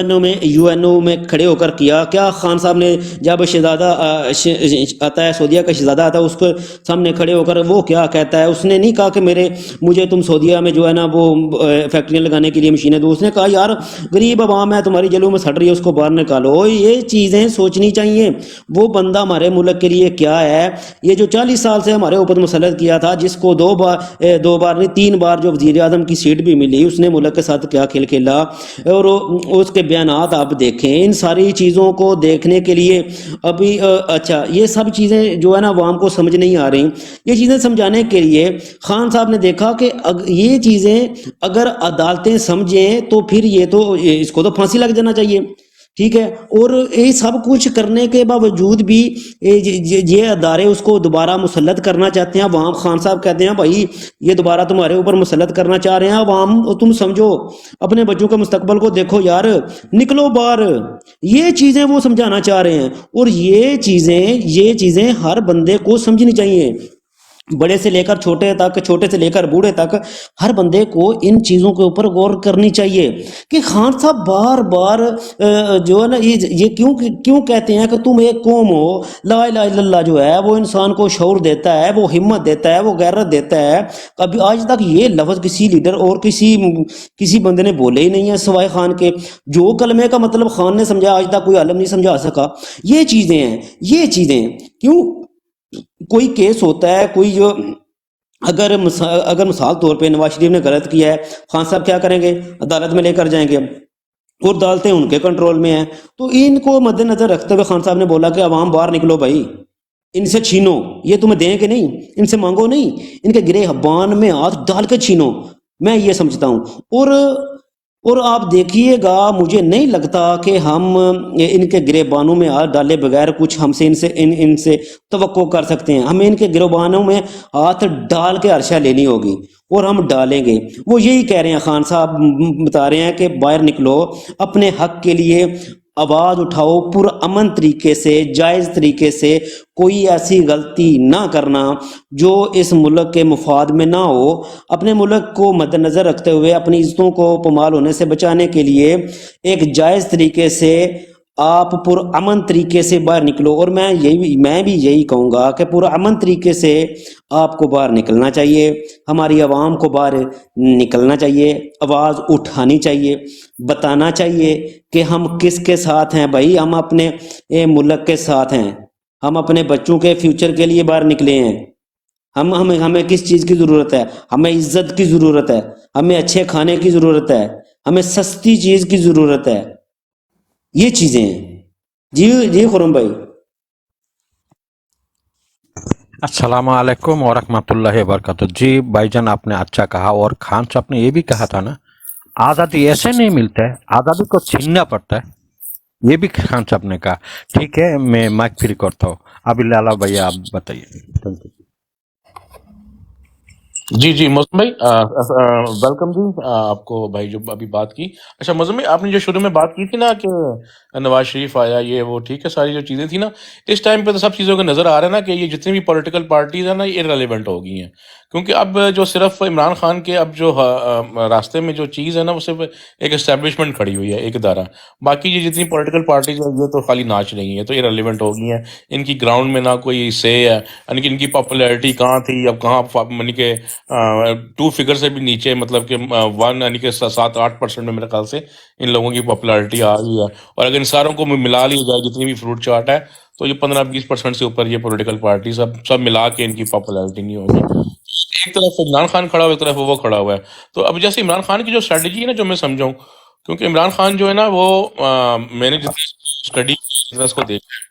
این او میں کھڑے ہو کر کیا خان صاحب نے جب شہزادہ آتا ہے، سعودیہ کا شہزادہ آتا ہے، اس کے سامنے کھڑے ہو کر وہ کیا کہتا ہے؟ اس نے نہیں کہا کہ مجھے تم سعودیہ میں جو ہے نا وہ فیکٹریاں لگانے کے لیے مشینیں دو. اس نے کہا یار غریب عوام ہے تمہاری جیلوں میں سڑ رہی ہے، اس کو باہر نکالو. یہ چیزیں سوچنی چاہیے. وہ بندہ ہمارے ملک کے لیے کیا ہے؟ یہ جو 40 سال سے ہمارے اوپر مسلط کیا تھا، جس کو دو بار نہیں 3 بار جو وزیر اعظم کی سیٹ بھی ملی، اس نے ملک کے ساتھ کیا کھیل کھیلا. اور اس کے بیانات آپ دیکھیں، ان ساری چیزوں کو دیکھنے کے لیے ابھی اچھا یہ سب چیزیں جو ہے نا عوام کو سمجھ نہیں آ رہی. یہ چیزیں سمجھانے کے لیے خان صاحب نے دیکھا کہ یہ چیزیں اگر عدالتیں سمجھیں تو پھر یہ تو اس کو تو پھانسی لگ جانا چاہیے. ٹھیک ہے، اور یہ سب کچھ کرنے کے باوجود بھی یہ ادارے اس کو دوبارہ مسلط کرنا چاہتے ہیں. عوام خان صاحب کہتے ہیں بھائی یہ دوبارہ تمہارے اوپر مسلط کرنا چاہ رہے ہیں. عوام تم سمجھو، اپنے بچوں کے مستقبل کو دیکھو یار، نکلو باہر. یہ چیزیں وہ سمجھانا چاہ رہے ہیں، اور یہ چیزیں ہر بندے کو سمجھنی چاہیے، بڑے سے لے کر چھوٹے تک، چھوٹے سے لے کر بوڑھے تک. ہر بندے کو ان چیزوں کے اوپر غور کرنی چاہیے کہ خان صاحب بار بار جو ہے نا یہ کیوں کہتے ہیں کہ تم ایک قوم ہو. لا الہ الا اللہ جو ہے وہ انسان کو شعور دیتا ہے، وہ ہمت دیتا ہے، وہ غیرت دیتا ہے. کبھی آج تک یہ لفظ کسی لیڈر اور کسی بندے نے بولے ہی نہیں ہے سوائے خان کے. جو کلمے کا مطلب خان نے سمجھا آج تک کوئی عالم نہیں سمجھا سکا. یہ چیزیں کیوں کوئی کیس ہوتا ہے، کوئی جو اگر مثال طور پہ نواز شریف نے غلط کیا ہے، خان صاحب کیا کریں گے؟ عدالت میں لے کر جائیں گے، اور عدالتیں ان کے کنٹرول میں ہیں. تو ان کو مد نظر رکھتے ہوئے خان صاحب نے بولا کہ عوام باہر نکلو بھائی، ان سے چھینو، یہ تمہیں دیں کہ نہیں، ان سے مانگو نہیں، ان کے گرے بان میں ہاتھ ڈال کے چھینو. میں یہ سمجھتا ہوں. اور آپ دیکھیے گا، مجھے نہیں لگتا کہ ہم ان کے گریبانوں میں ہاتھ ڈالے بغیر کچھ ہم سے ان سے توقع کر سکتے ہیں. ہمیں ان کے گریبانوں میں ہاتھ ڈال کے عرشہ لینی ہوگی، اور ہم ڈالیں گے. وہ یہی کہہ رہے ہیں، خان صاحب بتا رہے ہیں کہ باہر نکلو، اپنے حق کے لیے آواز اٹھاؤ، پرامن طریقے سے، جائز طریقے سے. کوئی ایسی غلطی نہ کرنا جو اس ملک کے مفاد میں نہ ہو. اپنے ملک کو مد نظر رکھتے ہوئے اپنی عزتوں کو پامال ہونے سے بچانے کے لیے ایک جائز طریقے سے آپ پرامن طریقے سے باہر نکلو. اور میں بھی یہی کہوں گا کہ پرامن طریقے سے آپ کو باہر نکلنا چاہیے، ہماری عوام کو باہر نکلنا چاہیے، آواز اٹھانی چاہیے، بتانا چاہیے کہ ہم کس کے ساتھ ہیں. بھائی ہم اپنے ملک کے ساتھ ہیں، ہم اپنے بچوں کے فیوچر کے لیے باہر نکلے ہیں. ہمیں کس چیز کی ضرورت ہے؟ ہمیں عزت کی ضرورت ہے، ہمیں اچھے کھانے کی ضرورت ہے، ہمیں سستی چیز کی ضرورت ہے. یہ چیزیں ہیں. جی خرم بھائی. السلام علیکم ورحمۃ اللہ وبرکاتہ. جی بھائی جان، آپ نے اچھا کہا. اور خان صاحب نے یہ بھی کہا تھا نا، آزادی ایسے نہیں ملتا ہے، آزادی کو چھیننا پڑتا ہے. یہ بھی خان صاحب نے کہا. ٹھیک ہے، میں مائک فری کرتا ہوں. ابھی لالا بھیا آپ بتائیے. جی محسن بھائی، ویلکم جی. آپ کو بھائی جو ابھی بات کی. اچھا محسن بھائی، آپ نے جو شروع میں بات کی تھی نا کہ نواز شریف آیا، یہ وہ، ٹھیک ہے، ساری جو چیزیں تھیں نا، اس ٹائم پہ تو سب چیزوں کا نظر آ رہا ہے نا کہ یہ جتنی بھی پولیٹیکل پارٹیز ہیں نا، یہ ریلیونٹ ہو گئی ہیں. کیونکہ اب جو صرف عمران خان کے اب جو راستے میں جو چیز ہے نا، وہ صرف ایک اسٹیبلشمنٹ کھڑی ہوئی ہے، ایک ادارہ. باقی یہ جتنی پولیٹیکل پارٹیز ہیں یہ تو خالی ناچ رہی ہیں، تو یہ ریلیونٹ ہو گئی ہیں. ان کی گراؤنڈ میں نہ کوئی سے ہے، یعنی کہ ان کی پاپولیرٹی کہاں تھی، اب کہاں، یعنی کہ 2 فگر سے بھی نیچے، مطلب کہ 1 یعنی کہ 7-8% میں میرے خیال سے ان لوگوں کی پاپولیرٹی آ گئی ہے. اور اگر ان ساروں کو ملا لی جائے، جتنی بھی فروٹ چارٹ ہے، تو یہ 15-20% سے اوپر یہ پولیٹیکل پارٹی سب ملا کے ان کی پاپولیرٹی نہیں ہوگی. ایک طرف عمران خان کھڑا ہوا ہے، ایک طرف وہ کھڑا ہوا ہے. تو اب جیسے عمران خان کی جو اسٹریٹجی ہے نا، جو میں سمجھاؤں، کیونکہ عمران خان جو ہے نا وہ میں نے جتنی اسٹڈی اس کو دیکھا ہے،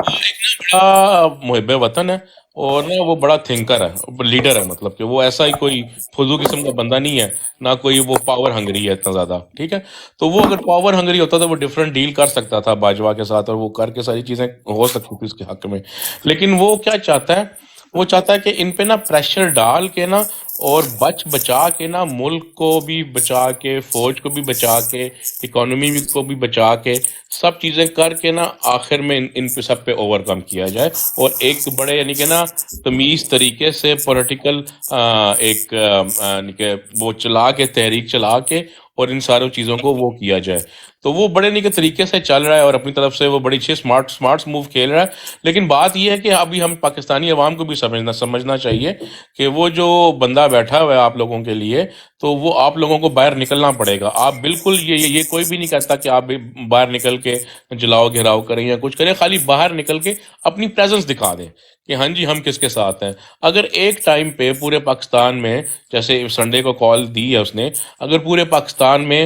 وہ ایک نا بڑا محب وطن ہے، اور نا وہ بڑا تھنکر ہے، لیڈر ہے. مطلب کہ وہ ایسا ہی کوئی فضو قسم کا بندہ نہیں ہے، نہ کوئی وہ پاور ہنگری ہے اتنا زیادہ. ٹھیک ہے، تو وہ اگر پاور ہنگری ہوتا تو وہ ڈفرینٹ ڈیل کر سکتا تھا باجوہ کے ساتھ، اور وہ کر کے ساری چیزیں ہو سکتی تھی اس کے حق میں. لیکن وہ کیا چاہتا ہے؟ وہ چاہتا ہے کہ ان پہ نا پریشر ڈال کے نا، اور بچا کے نا، ملک کو بھی بچا کے، فوج کو بھی بچا کے، اکانومی کو بھی بچا کے، سب چیزیں کر کے نا، آخر میں ان پہ سب پہ اوور کم کیا جائے. اور ایک بڑے یعنی کہ نا تمیز طریقے سے پولیٹیکل ایک یعنی کہ وہ چلا کے، تحریک چلا کے، اور ان ساروں چیزوں کو وہ کیا جائے. تو وہ بڑے نہیں کے طریقے سے چل رہا ہے، اور اپنی طرف سے وہ بڑی اچھے سمارٹ موو کھیل رہا ہے. لیکن بات یہ ہے کہ ابھی ہم پاکستانی عوام کو بھی سمجھنا چاہیے کہ وہ جو بندہ بیٹھا ہوا ہے آپ لوگوں کے لیے، تو وہ آپ لوگوں کو باہر نکلنا پڑے گا. آپ بالکل یہ کوئی بھی نہیں کہتا کہ آپ بھی باہر نکل کے جلاؤ گھیراؤ کریں یا کچھ کریں. خالی باہر نکل کے اپنی پریزنس دکھا دیں کہ ہاں جی ہم کس کے ساتھ ہیں. اگر ایک ٹائم پہ پورے پاکستان میں، جیسے سنڈے کو کال دی ہے اس نے، اگر پورے پاکستان میں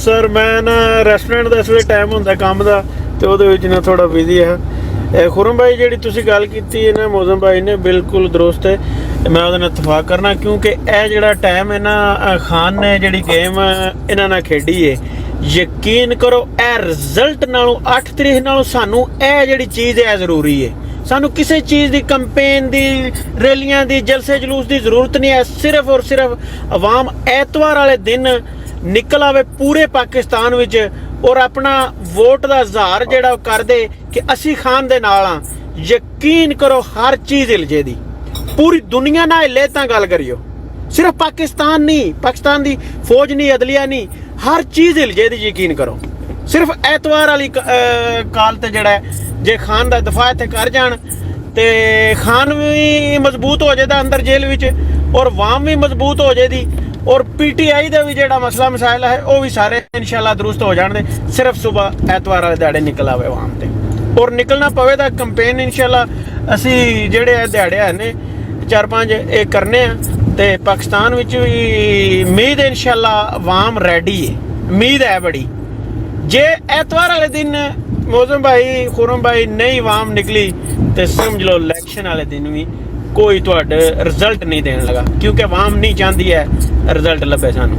ਸਰ ਮੈਂ ਨਾ ਰੈਸਟੋਰੈਂਟ ਦਾ ਇਸ ਵੇਲੇ ਟਾਈਮ ਹੁੰਦਾ ਕੰਮ ਦਾ, ਤੇ ਉਹਦੇ ਵਿੱਚ ਨਾ ਥੋੜਾ ਬਿਜ਼ੀ ਹੈ। ਖੁਰਮ ਭਾਈ ਜਿਹੜੀ ਤੁਸੀਂ ਗੱਲ ਕੀਤੀ ਹੈ ਨਾ ਮੌਸਮ ਭਾਈ ਨੇ, ਬਿਲਕੁਲ ਦਰੁਸਤ ਹੈ, ਮੈਂ ਉਹਦੇ ਨਾਲ ਇਤਫਾਕ ਕਰਨਾ, ਕਿਉਂਕਿ ਇਹ ਜਿਹੜਾ ਟਾਈਮ ਹੈ ਨਾ ਖਾਨ ਨੇ ਜਿਹੜੀ ਗੇਮ ਇਹਨਾਂ ਨਾਲ ਖੇਡੀ ਹੈ, ਯਕੀਨ ਕਰੋ ਇਹ ਰਿਜ਼ਲਟ ਨਾਲੋਂ 8 ਤਰੀਕ ਨਾਲੋਂ ਸਾਨੂੰ ਇਹ ਜਿਹੜੀ ਚੀਜ਼ ਹੈ ਜ਼ਰੂਰੀ ਹੈ। ਸਾਨੂੰ ਕਿਸੇ ਚੀਜ਼ ਦੀ ਕੰਪੇਨ ਦੀ, ਰੈਲੀਆਂ ਦੀ, ਜਲਸੇ ਜਲੂਸ ਦੀ ਜ਼ਰੂਰਤ ਨਹੀਂ ਹੈ। ਸਿਰਫ ਔਰ ਸਿਰਫ ਆਵਾਮ ਐਤਵਾਰ ਵਾਲੇ ਦਿਨ ਨਿਕਲ ਆਵੇ ਪੂਰੇ ਪਾਕਿਸਤਾਨ ਵਿੱਚ, ਔਰ ਆਪਣਾ ਵੋਟ ਦਾ ਇਜ਼ਹਾਰ ਜਿਹੜਾ ਉਹ ਕਰ ਦੇ ਕਿ ਅਸੀਂ ਖਾਨ ਦੇ ਨਾਲ ਹਾਂ। ਯਕੀਨ ਕਰੋ ਹਰ ਚੀਜ਼ ਹਿਲ ਜੇ ਦੀ, ਪੂਰੀ ਦੁਨੀਆ ਨਾਲ ਹਿੱਲੇ ਤਾਂ ਗੱਲ ਕਰਿਓ, ਸਿਰਫ ਪਾਕਿਸਤਾਨ ਨਹੀਂ, ਪਾਕਿਸਤਾਨ ਦੀ ਫੌਜ ਨਹੀਂ, ਅਦਲੀਆ ਨਹੀਂ, ਹਰ ਚੀਜ਼ ਹਿਲ ਜੇ ਦੀ, ਯਕੀਨ ਕਰੋ। ਸਿਰਫ ਐਤਵਾਰ ਵਾਲੀ ਕਾਲ ਤੇ ਜਿਹੜਾ ਜੇ ਖਾਨ ਦਾ ਦਫਾ ਇੱਥੇ ਕਰ ਜਾਣ ਤੇ ਖਾਨ ਵੀ ਮਜ਼ਬੂਤ ਹੋ ਜਾਏਦਾ ਅੰਦਰ ਜੇਲ੍ਹ ਵਿੱਚ, ਔਰ ਵਾਮ ਵੀ ਮਜ਼ਬੂਤ ਹੋ ਜਾਏਦੀ, ਔਰ ਪੀਟੀਆਈ ਦਾ ਵੀ ਜਿਹੜਾ ਮਸਲਾ ਮਸਾਇਲ ਹੈ ਉਹ ਵੀ ਸਾਰੇ ਇਨਸ਼ਾਅੱਲਾ ਦਰੁਸਤ ਹੋ ਜਾਣਦੇ। ਸਿਰਫ ਸਵੇਰ ਐਤਵਾਰ ਵਾਲੇ ਦਿਹਾੜੇ ਨਿਕਲ ਆਵੇ ਵਾਮ ਤੇ, ਔਰ ਨਿਕਲਣਾ ਪਵੇ ਤਾਂ ਕੰਪੇਨ ਇਨਸ਼ਾਅੱਲਾ ਅਸੀਂ ਜਿਹੜੇ ਦਿਹਾੜੇ ਹੈ ਨੇ 4-5 ਇਹ ਕਰਨੇ ਆ। ਤੇ ਪਾਕਿਸਤਾਨ ਵਿੱਚ ਵੀ ਉਮੀਦ ਇਨਸ਼ਾਅੱਲਾ ਵਾਮ ਰੈਡੀ ਹੈ, ਉਮੀਦ ਹੈ ਬੜੀ। ਜੇ ਐਤਵਾਰ ਵਾਲੇ ਦਿਨ ਮੌਸਮ ਭਾਈ, ਖੁਰਮ ਭਾਈ ਨਹੀਂ ਵਾਮ ਨਿਕਲੀ ਤੇ ਸਮਝ ਲਓ ਇਲੈਕਸ਼ਨ ਵਾਲੇ ਦਿਨ ਵੀ ਕੋਈ ਤੁਹਾਡਾ ਰਿਜ਼ਲਟ ਨਹੀਂ ਦੇਣ ਲਗਾ, ਕਿਉਂਕਿ ਵਾਮ ਨਹੀਂ ਚਾਹੁੰਦੀ ਹੈ ਰਿਜ਼ਲਟ ਲੱਭੇ ਸਾਨੂੰ।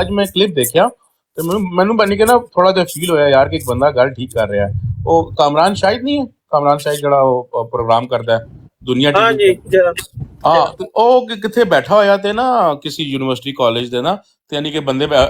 ਅੱਜ ਮੈਂ ਕਲਿੱਪ ਦੇਖਿਆ ਤੇ ਮੈਨੂੰ ਬਣ ਕੇ ਨਾ ਥੋੜਾ ਜਿਹਾ ਫੀਲ ਹੋਇਆ ਯਾਰ ਕਿ ਇੱਕ ਬੰਦਾ ਗੱਲ ਠੀਕ ਕਰ ਰਿਹਾ ਹੈ। ਉਹ ਕਾਮਰਾਨ ਸ਼ਾਹਿਦ ਨਹੀਂ ਹੈ, ਕਾਮਰਾਨ ਸ਼ਾਹਿਦ ਜਿਹੜਾ ਉਹ ਪ੍ਰੋਗਰਾਮ ਕਰਦਾ ਹੈ ਦੁਨੀਆ ਟੀਵੀ। ਹਾਂਜੀ ਹਾਂ, ਤੇ ਉਹ ਕਿੱਥੇ ਬੈਠਾ ਹੋਇਆ ਤੇ ਨਾ ਕਿਸੇ ਯੂਨੀਵਰਸਿਟੀ ਕਾਲਜ ਦੇ ਨਾ, ਤੇ ਯਾਨੀ ਕਿ ਬੰਦੇ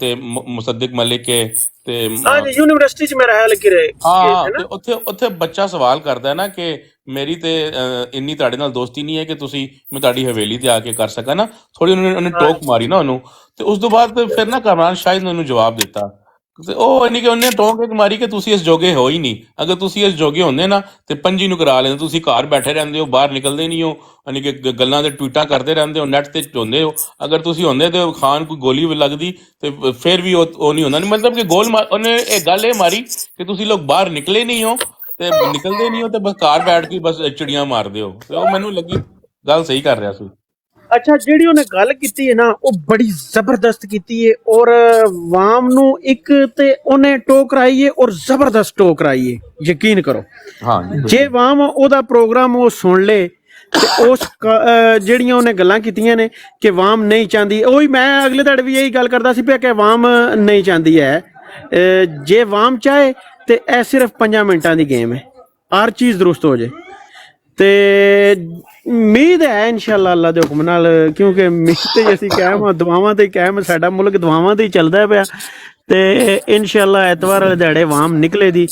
ਤੇ ਮੁਸੱਦਿਕ ਮਲਿਕ ਹੈ ਤੇ ਹਾਂਜੀ ਯੂਨੀਵਰਸਿਟੀ ਚ ਮੇਰਾ ਹੈ ਲੱਗੀ ਰਹੇ। ਹਾਂ, ਤੇ ਉੱਥੇ ਬੱਚਾ ਸਵਾਲ ਕਰਦਾ ਹੈ ਨਾ ਕਿ ਮੇਰੀ ਤੇ ਇੰਨੀ ਤੁਹਾਡੇ ਨਾਲ ਦੋਸਤੀ ਨਹੀਂ ਹੈ ਕਿ ਤੁਸੀਂ ਮੈਂ ਤੁਹਾਡੀ ਹਵੇਲੀ ਤੇ ਆ ਕੇ ਕਰ ਸਕਾਂ ਨਾ। ਥੋੜੀ ਉਹਨੇ ਟੋਕ ਮਾਰੀ ਨਾ ਉਹਨੂੰ, ਤੇ ਉਸ ਤੋਂ ਬਾਅਦ ਫਿਰ ਨਾ ਕਾਮਰਾਨ ਸ਼ਾਹਿਦ ਨੇ ਉਹਨੂੰ ਜਵਾਬ ਦਿੱਤਾ। ਤੇ ਉਹ ਯਾਨੀ ਕਿ ਉਹਨੇ ਟੋਕ ਇੱਕ ਮਾਰੀ ਕਿ ਤੁਸੀਂ ਇਸ ਜੋਗੇ ਹੋ ਹੀ ਨਹੀਂ, ਅਗਰ ਤੁਸੀਂ ਇਸ ਜੋਗੇ ਹੁੰਦੇ ਨਾ ਤੇ ਪੰਜੀ ਨੂੰ ਕਰਾ ਲੈਂਦੇ। ਤੁਸੀਂ ਘਰ ਬੈਠੇ ਰਹਿੰਦੇ ਹੋ, ਬਾਹਰ ਨਿਕਲਦੇ ਨਹੀਂ ਹੋ, ਯਾਨੀ ਕਿ ਗੱਲਾਂ ਦੇ ਟਵੀਟਾਂ ਕਰਦੇ ਰਹਿੰਦੇ ਹੋ, ਨੈਟ ਤੇ ਹੁੰਦੇ ਹੋ। ਅਗਰ ਤੁਸੀਂ ਹੁੰਦੇ ਤੇ ਖਾਨ ਕੋਈ ਗੋਲੀ ਵੀ ਲੱਗਦੀ ਤੇ ਫਿਰ ਵੀ ਉਹ ਨਹੀਂ ਹੁੰਦਾ। ਮਤਲਬ ਕਿ ਉਹਨੇ ਇਹ ਗੱਲ ਇਹ ਮਾਰੀ ਕਿ ਤੁਸੀਂ ਲੋਕ ਬਾਹਰ ਨਿਕਲੇ ਨਹੀਂ ਹੋ ਤੇ ਨਿਕਲਦੇ ਨਹੀਂ ਹੋ ਤੇ ਬਸ ਘਰ ਬੈਠ ਕੇ ਬਸ ਚਿੜੀਆਂ ਮਾਰਦੇ ਹੋ। ਤੇ ਉਹ ਮੈਨੂੰ ਲੱਗੀ ਗੱਲ ਸਹੀ ਕਰ ਰਿਹਾ ਸੀ। ਅੱਛਾ, ਜਿਹੜੀ ਉਹਨੇ ਗੱਲ ਕੀਤੀ ਹੈ ਨਾ ਉਹ ਬੜੀ ਜ਼ਬਰਦਸਤ ਕੀਤੀ ਹੈ, ਔਰ ਵਾਮ ਨੂੰ ਇੱਕ ਤੇ ਉਹਨੇ ਟੋਕਰਾਈ ਹੈ ਔਰ ਜ਼ਬਰਦਸਤ ਟੋਕਰਾਈ ਹੈ, ਯਕੀਨ ਕਰੋ। ਹਾਂ, ਜੇ ਵਾਮ ਉਹਦਾ ਪ੍ਰੋਗਰਾਮ ਉਹ ਸੁਣ ਲੇ ਤੇ ਉਸ ਜਿਹੜੀਆਂ ਉਹਨੇ ਗੱਲਾਂ ਕੀਤੀਆਂ ਨੇ ਕਿ ਵਾਮ ਨਹੀਂ ਚਾਹੁੰਦੀ, ਉਹੀ ਮੈਂ ਅਗਲੇ ਦਿਹਾੜੇ ਵੀ ਇਹੀ ਗੱਲ ਕਰਦਾ ਸੀ ਪਿਆ ਕਿ ਵਾਮ ਨਹੀਂ ਚਾਹੁੰਦੀ ਹੈ। ਜੇ ਵਾਮ ਚਾਹੇ ਤੇ ਇਹ ਸਿਰਫ 5 ਮਿੰਟਾਂ ਦੀ ਗੇਮ ਹੈ, ਹਰ ਚੀਜ਼ ਦਰੁਸਤ ਹੋ ਜਾਏ। ਤੇ ਉਮੀਦ ਹੈ ਇਨਸ਼ਾਅੱਲਾ ਅੱਲਾ ਦੇ ਹੁਕਮ ਨਾਲ, ਕਿਉਂਕਿ ਉਮੀਦ ਤੇ ਅਸੀਂ ਕਾਇਮ ਹਾਂ, ਦੁਆਵਾਂ ਤੇ ਕਾਇਮ, ਸਾਡਾ ਮੁਲਕ ਦੁਆਵਾਂ ਤੇ ਹੀ ਚੱਲਦਾ ਪਿਆ। ਤੇ ਇਨਸ਼ਾਅੱਲਾ ਐਤਵਾਰ ਵਾਲੇ ਦਿਹਾੜੇ ਵਾਮ ਨਿਕਲੇ ਦੀ,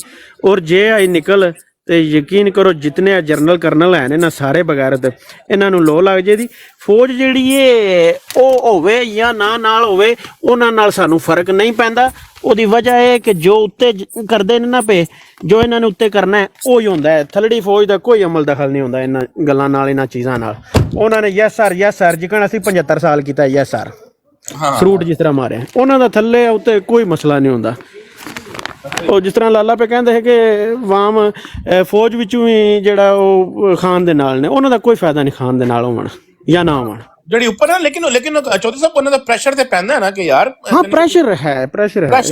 ਔਰ ਜੇ ਆਈ ਨਿਕਲ ਤੇ ਯਕੀਨ ਕਰੋ ਜਿਤਨੇ ਜਰਨਲ ਕਰਨਲ ਹੈ ਨੇ ਨਾ ਸਾਰੇ ਬਗੈਰਤ, ਇਹਨਾਂ ਨੂੰ ਲੋ ਲੱਗ ਜੇ ਦੀ। ਫੌਜ ਜਿਹੜੀ ਏ ਉਹ ਹੋਵੇ ਜਾਂ ਨਾ ਨਾਲ ਹੋਵੇ, ਉਹਨਾਂ ਨਾਲ ਸਾਨੂੰ ਫਰਕ ਨਹੀਂ ਪੈਂਦਾ। ਉਹਦੀ ਵਜ੍ਹਾ ਇਹ ਕਿ ਜੋ ਉੱਤੇ ਕਰਦੇ ਨੇ ਨਾ ਪਏ, ਜੋ ਇਹਨਾਂ ਨੇ ਉੱਤੇ ਕਰਨਾ ਹੈ ਉਹੀ ਹੁੰਦਾ ਹੈ। ਥੱਲੜੀ ਫੌਜ ਦਾ ਕੋਈ ਅਮਲ ਦਖਲ ਨਹੀਂ ਹੁੰਦਾ ਇਹਨਾਂ ਗੱਲਾਂ ਨਾਲ, ਇਹਨਾਂ ਚੀਜ਼ਾਂ ਨਾਲ। ਉਹਨਾਂ ਨੇ ਯੈਸ ਸਰ ਜਿਕਣ ਅਸੀਂ 75 ਸਾਲ ਕੀਤਾ ਯੈਸ ਸਰ, ਫਰੂਟ ਜਿਸ ਤਰ੍ਹਾਂ ਮਾਰਿਆ, ਉਹਨਾਂ ਦਾ ਥੱਲੇ ਉੱਤੇ ਕੋਈ ਮਸਲਾ ਨਹੀਂ ਹੁੰਦਾ। ਉਹ ਜਿਸ ਤਰ੍ਹਾਂ ਲਾਲਾ ਪੇ ਕਹਿੰਦੇ ਹੈ ਕਿ ਵਾਮ ਫੌਜ ਵਿੱਚੋਂ ਵੀ ਜਿਹੜਾ ਉਹ ਖਾਨ ਦੇ ਨਾਲ ਨੇ, ਉਹਨਾਂ ਦਾ ਕੋਈ ਫਾਇਦਾ ਨਹੀਂ ਖਾਨ ਦੇ ਨਾਲ ਹੋਣ ਜਾਂ ਨਾ ਹੋਣ। ਜਿਹੜੀ ਉੱਪਰ ਨਾ ਲੇਕਿਨ ਚੌਧਰੀ ਸਾਹਿਬ ਉਹਨਾਂ ਦਾ ਪ੍ਰੈਸ਼ਰ ਤੇ ਪੈਂਦਾ ਹੈ ਨਾ ਕਿ ਯਾਰ ਹਾਂ ਪ੍ਰੈਸ਼ਰ ਹੈ ਪ੍ਰੈਸ਼ਰ ਤਾਂ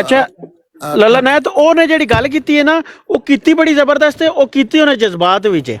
ਅੱਛਾ ਲੱਲਾ ਨਾਇਤ ਉਹਨੇ ਜਿਹੜੀ ਗੱਲ ਕੀਤੀ ਹੈ ਨਾ, ਉਹ ਕੀਤੀ ਬੜੀ ਜ਼ਬਰਦਸਤ ਹੈ, ਉਹ ਕੀਤੀ ਉਹਨੇ ਜਜ਼ਬਾਤ ਵਿੱਚ ਹੈ।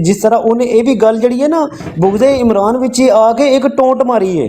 ਜਿਸ ਤਰ੍ਹਾਂ ਉਹਨੇ ਇਹ ਵੀ ਗੱਲ ਜਿਹੜੀ ਹੈ ਨਾ ਬੁਗਜ਼ੇ ਇਮਰਾਨ ਵਿੱਚ ਹੀ ਆ ਕੇ ਇੱਕ ਟੋਂਟ ਮਾਰੀ ਹੈ।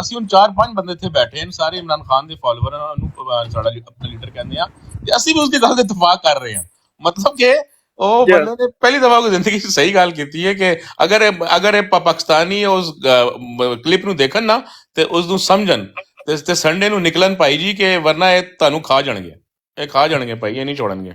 ਅਸੀਂ ਹੁਣ 4-5 ਬੰਦੇ ਇੱਥੇ ਬੈਠੇ ਹਨ, ਸਾਰੇ ਇਮਰਾਨ ਖਾਨ ਦੇ ਫਾਲੋਅਰ ਹਨ, ਉਹਨੂੰ ਸਾਡਾ ਆਪਣਾ ਲੀਡਰ ਕਹਿੰਦੇ ਆ, ਤੇ ਅਸੀਂ ਵੀ ਉਸ ਦੀ ਗੱਲ ਤੇ ਇਤਫਾਕ ਕਰ ਰਹੇ ਹਾਂ। ਮਤਲਬ ਕਿ ਉਹ ਬੰਦੇ ਨੇ ਪਹਿਲੀ ਦਫਾ ਕੋਈ ਜ਼ਿੰਦਗੀ 'ਚ ਸਹੀ ਗੱਲ ਕੀਤੀ ਹੈ ਕਿ ਅਗਰ ਇਹ ਪਾਕਿਸਤਾਨੀ ਉਸ ਕਲਿੱਪ ਨੂੰ ਦੇਖਣ ਨਾ ਤੇ ਉਸ ਨੂੰ ਸਮਝਣ ਤੇ ਸੰਡੇ ਨੂੰ ਨਿਕਲਣ ਭਾਈ ਜੀ, ਕਿ ਵਰਨਾ ਇਹ ਤੁਹਾਨੂੰ ਖਾ ਜਾਣਗੇ, ਇਹ ਖਾ ਜਾਣਗੇ ਭਾਈ, ਇਹ ਨਹੀਂ ਛੋੜਨਗੇ।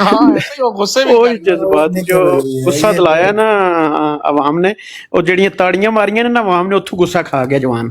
ਹਾਂ ਐਸੇ ਉਹ ਗੁੱਸੇ ਉਹ ਵਿੱਚ ਜਜ਼ਬਾਤ ਜੋ ਗੁੱਸਾ ਦਿਲਾਇਆ ਨਾ ਆਵਾਮ ਨੇ, ਉਹ ਜਿਹੜੀਆਂ ਤਾੜੀਆਂ ਮਾਰੀਆਂ ਨੇ ਨਾ ਆਵਾਮ ਨੇ, ਉੱਥੋਂ ਗੁੱਸਾ ਖਾ ਗਿਆ ਜਵਾਨ।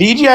DGI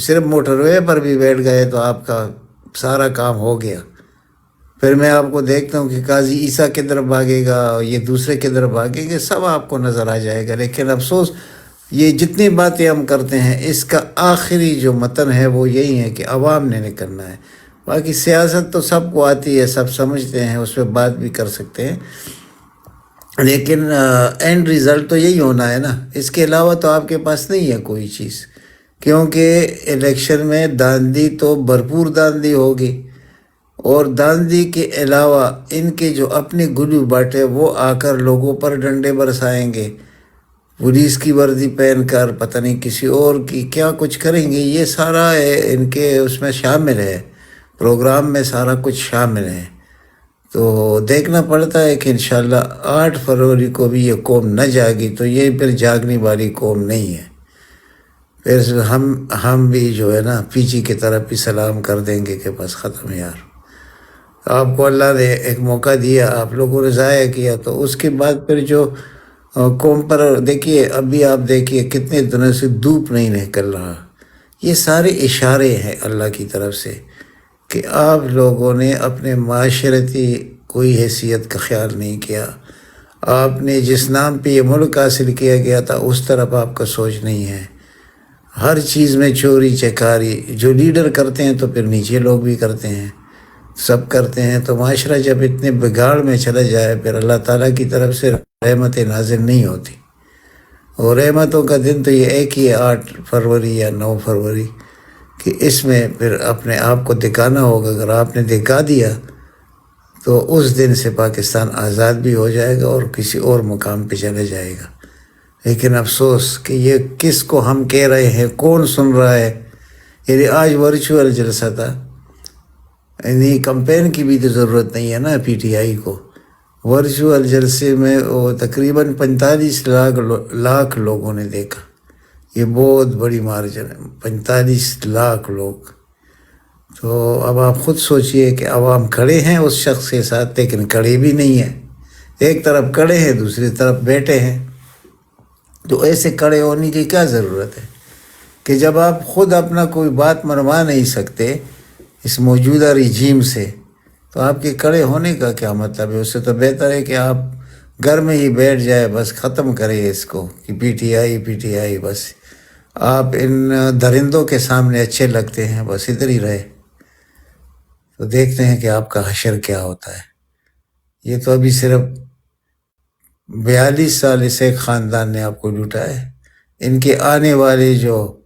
صرف موٹر وے پر بھی بیٹھ گئے تو آپ کا سارا کام ہو گیا. پھر میں آپ کو دیکھتا ہوں کہ قاضی عیسیٰ کدھر بھاگے گا، یہ دوسرے کدھر بھاگیں گے، سب آپ کو نظر آ جائے گا. لیکن افسوس یہ جتنی باتیں ہم کرتے ہیں اس کا آخری جو متن ہے وہ یہی ہے کہ عوام نے نکلنا ہے. باقی سیاست تو سب کو آتی ہے، سب سمجھتے ہیں، اس پہ بات بھی کر سکتے ہیں، لیکن اینڈ ریزلٹ تو یہی ہونا ہے نا. اس کے علاوہ تو آپ کے پاس نہیں ہے کوئی چیز، کیونکہ الیکشن میں داندھی تو بھرپور داندھی ہوگی، اور داندھی کے علاوہ ان کے جو اپنے گلو باٹے وہ آ کر لوگوں پر ڈنڈے برسائیں گے، پولیس کی وردی پہن کر، پتہ نہیں کسی اور کی کیا کچھ کریں گے. یہ سارا ان کے اس میں شامل ہے، پروگرام میں سارا کچھ شامل ہے. تو دیکھنا پڑتا ہے کہ انشاءاللہ 8 فروری کو بھی یہ قوم نہ جاگی تو یہ پھر جاگنے والی قوم نہیں ہے. پھر ہم بھی جو ہے نا پیچھے کی طرف بھی سلام کر دیں گے کہ بس ختم یار. آپ کو اللہ نے ایک موقع دیا، آپ لوگوں نے ضائع کیا، تو اس کے بعد پھر جو قوم پر دیکھیے، ابھی آپ دیکھیے کتنے دنوں سے دھوپ نہیں نکل رہا. یہ سارے اشارے ہیں اللہ کی طرف سے کہ آپ لوگوں نے اپنے معاشرتی کوئی حیثیت کا خیال نہیں کیا. آپ نے جس نام پہ یہ ملک حاصل کیا گیا تھا اس طرف آپ کا سوچ نہیں ہے. ہر چیز میں چوری چکاری جو لیڈر کرتے ہیں تو پھر نیچے لوگ بھی کرتے ہیں، سب کرتے ہیں. تو معاشرہ جب اتنے بگاڑ میں چلا جائے پھر اللہ تعالیٰ کی طرف سے رحمت نازل نہیں ہوتی. اور رحمتوں کا دن تو یہ ایک ہی ہے، 8 فروری یا 9 فروری، کہ اس میں پھر اپنے آپ کو دکھانا ہوگا. اگر آپ نے دکھا دیا تو اس دن سے پاکستان آزاد بھی ہو جائے گا اور کسی اور مقام پہ چلا جائے گا. لیکن افسوس کہ یہ کس کو ہم کہہ رہے ہیں، کون سن رہا ہے. یعنی آج ورچوئل جلسہ تھا، یعنی کمپین کی بھی تو ضرورت نہیں ہے نا پی ٹی آئی کو. ورچوئل جلسے میں وہ تقریباً 45 لاکھ لوگوں نے دیکھا. یہ بہت بڑی مارجن ہے، 45 لاکھ لوگ. تو اب آپ خود سوچئے کہ عوام کھڑے ہیں اس شخص کے ساتھ، لیکن کھڑے بھی نہیں ہیں. ایک طرف کھڑے ہیں، دوسری طرف بیٹھے ہیں. تو ایسے کھڑے ہونے کی کیا ضرورت ہے کہ جب آپ خود اپنا کوئی بات منوا نہیں سکتے اس موجودہ رجیم سے، تو آپ کے کھڑے ہونے کا کیا مطلب ہے؟ اس سے تو بہتر ہے کہ آپ گھر میں ہی بیٹھ جائے، بس ختم کریں اس کو کہ پی ٹی آئی. بس آپ ان درندوں کے سامنے اچھے لگتے ہیں، بس ادھر ہی رہے. تو دیکھتے ہیں کہ آپ کا حشر کیا ہوتا ہے. یہ تو ابھی صرف 42 سال اس ایک خاندان نے آپ کو لوٹا ہے. ان کے آنے والے جو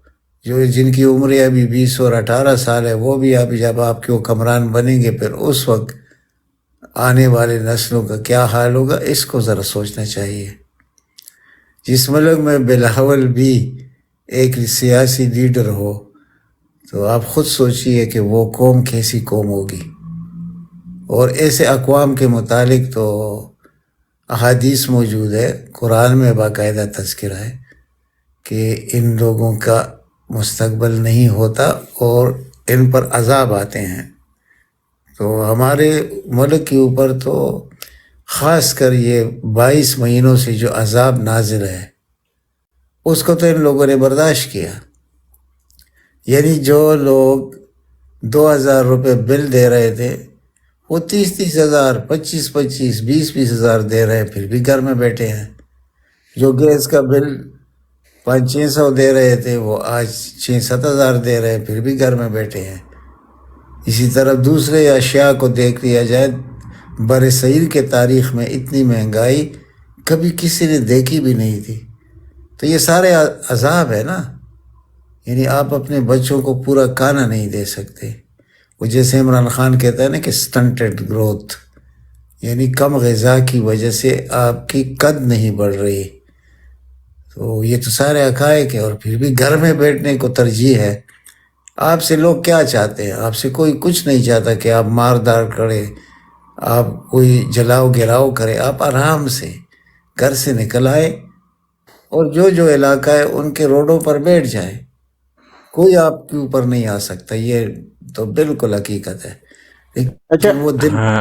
جن کی عمریں ابھی 20 اور 18 سال ہے، وہ بھی ابھی جب آپ کے حکمران بنیں گے پھر اس وقت آنے والے نسلوں کا کیا حال ہوگا، اس کو ذرا سوچنا چاہیے. جس ملک میں بلاول بھی ایک سیاسی لیڈر ہو تو آپ خود سوچئے کہ وہ قوم کیسی قوم ہوگی. اور ایسے اقوام کے متعلق تو احادیث موجود ہے، قرآن میں باقاعدہ تذکرہ ہے کہ ان لوگوں کا مستقبل نہیں ہوتا اور ان پر عذاب آتے ہیں. تو ہمارے ملک کے اوپر تو خاص کر یہ 22 مہینوں سے جو عذاب نازل ہے اس کو تو ان لوگوں نے برداشت کیا. یعنی جو لوگ 2000 روپے بل دے رہے تھے وہ 30 ہزار، 25 20 ہزار دے رہے ہیں، پھر بھی گھر میں بیٹھے ہیں. جو گیس کا بل 500-600 دے رہے تھے وہ آج 6-7 ہزار دے رہے ہیں، پھر بھی گھر میں بیٹھے ہیں. اسی طرح دوسرے اشیاء کو دیکھ لیا جائے، بر صغیر کے تاریخ میں اتنی مہنگائی کبھی کسی نے دیکھی بھی نہیں تھی. تو یہ سارے عذاب ہے نا. یعنی آپ اپنے بچوں کو پورا کھانا نہیں دے سکتے. وہ جیسے عمران خان کہتا ہے نا کہ سٹنٹڈ گروتھ، یعنی کم غذا کی وجہ سے آپ کی قد نہیں بڑھ رہی. تو یہ تو سارے حقائق ہیں، اور پھر بھی گھر میں بیٹھنے کو ترجیح ہے. آپ سے لوگ کیا چاہتے ہیں؟ آپ سے کوئی کچھ نہیں چاہتا کہ آپ ماردار کریں، آپ کوئی جلاؤ گراؤ کریں. آپ آرام سے گھر سے نکل آئے اور جو علاقہ ہے ان کے روڈوں پر بیٹھ جائیں، کوئی آپ کے اوپر نہیں آ سکتا. یہ تو بالکل حقیقت ہے. اچھا لیکن وہ دن ہاں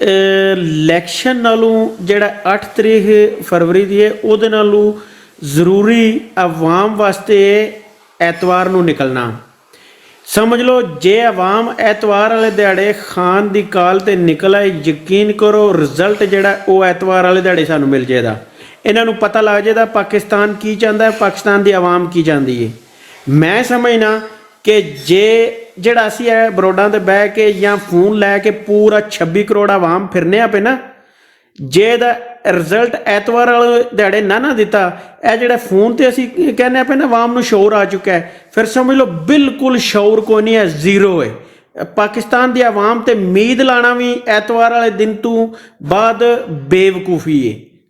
ਇਲੈਕਸ਼ਨ ਨਾਲੋਂ ਜਿਹੜਾ 8 ਤਰੀਕ ਫਰਵਰੀ ਦੀ ਹੈ ਉਹਦੇ ਨਾਲੋਂ ਜ਼ਰੂਰੀ ਆਵਾਮ ਵਾਸਤੇ ਐਤਵਾਰ ਨੂੰ ਨਿਕਲਣਾ। ਸਮਝ ਲਓ ਜੇ ਆਵਾਮ ਐਤਵਾਰ ਵਾਲੇ ਦਿਹਾੜੇ ਖਾਨ ਦੀ ਕਾਲ ਤੇ ਨਿਕਲ ਆਏ, ਯਕੀਨ ਕਰੋ ਰਿਜ਼ਲਟ ਜਿਹੜਾ ਉਹ ਐਤਵਾਰ ਵਾਲੇ ਦਿਹਾੜੇ ਸਾਨੂੰ ਮਿਲ ਜਾਏਗਾ। ਇਹਨਾਂ ਨੂੰ ਪਤਾ ਲੱਗ ਜਾਏਗਾ ਪਾਕਿਸਤਾਨ ਕੀ ਚਾਹੁੰਦਾ ਹੈ, ਪਾਕਿਸਤਾਨ ਦੀ ਆਵਾਮ ਕੀ ਚਾਹੁੰਦੀ ਹੈ। ਮੈਂ ਸਮਝਣਾ ਕਿ ਜੇ ਜਿਹੜਾ ਅਸੀਂ ਇਹ ਬਰੋਡਾਂ 'ਤੇ ਬਹਿ ਕੇ ਜਾਂ ਫੋਨ ਲੈ ਕੇ ਪੂਰਾ 26 ਕਰੋੜ ਆਵਾਮ ਫਿਰਨੇ ਆ ਪਏ ਨਾ, ਜੇ ਇਹਦਾ ਰਿਜ਼ਲਟ ਐਤਵਾਰ ਵਾਲੇ ਦਿਹਾੜੇ ਨਾ ਦਿੱਤਾ, ਇਹ ਜਿਹੜਾ ਫੋਨ 'ਤੇ ਅਸੀਂ ਕਹਿੰਦੇ ਪਏ ਨਾ ਆਵਾਮ ਨੂੰ ਸ਼ੌਰ ਆ ਚੁੱਕਾ ਹੈ, ਫਿਰ ਸਮਝ ਲਓ ਬਿਲਕੁਲ ਸ਼ੌਰ ਕੋਈ ਨਹੀਂ ਹੈ, ਜ਼ੀਰੋ ਹੈ। ਪਾਕਿਸਤਾਨ ਦੀ ਆਵਾਮ 'ਤੇ ਉਮੀਦ ਲਾਣਾ ਵੀ ਐਤਵਾਰ ਵਾਲੇ ਦਿਨ ਤੋਂ ਬਾਅਦ ਬੇਵਕੂਫੀ ਹੈ।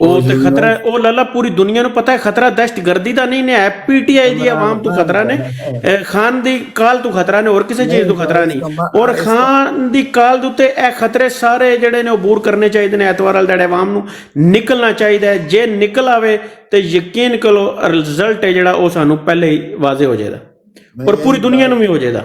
ਉਹ ਤੇ ਖਤਰਾ, ਉਹ ਲਾਲਾ ਪੂਰੀ ਦੁਨੀਆ ਨੂੰ ਪਤਾ ਹੈ ਖਤਰਾ ਦਹਿਸ਼ਤਗਰਦੀ ਦਾ ਨਹੀਂ ਹੈ, ਪੀਟੀਆਈ ਦੀ ਆਵਾਮ ਤੋਂ ਖਤਰਾ ਨੇ, ਖਾਨ ਦੀ ਕਾਲ ਤੋਂ ਖਤਰਾ ਨੇ, ਹੋਰ ਕਿਸੇ ਚੀਜ਼ ਤੋਂ ਖਤਰਾ ਨਹੀਂ। ਔਰ ਖਾਨ ਦੀ ਕਾਲ ਦੇ ਉੱਤੇ ਇਹ ਖਤਰੇ ਸਾਰੇ ਜਿਹੜੇ ਨੇ ਅਬੂਰ ਕਰਨੇ ਚਾਹੀਦੇ ਨੇ। ਐਤਵਾਰ ਵਾਲੇ ਦਿਹਾੜੇ ਆਵਾਮ ਨੂੰ ਨਿਕਲਣਾ ਚਾਹੀਦਾ ਹੈ, ਜੇ ਨਿਕਲ ਆਵੇ ਤੇ ਯਕੀਨ ਕਰੋ ਰਿਜ਼ਲਟ ਹੈ ਜਿਹੜਾ ਉਹ ਸਾਨੂੰ ਪਹਿਲੇ ਹੀ ਵਾਜ਼ੇ ਹੋ ਜਾਏਗਾ, ਔਰ ਪੂਰੀ ਦੁਨੀਆ ਨੂੰ ਵੀ ਹੋ ਜਾਏਗਾ।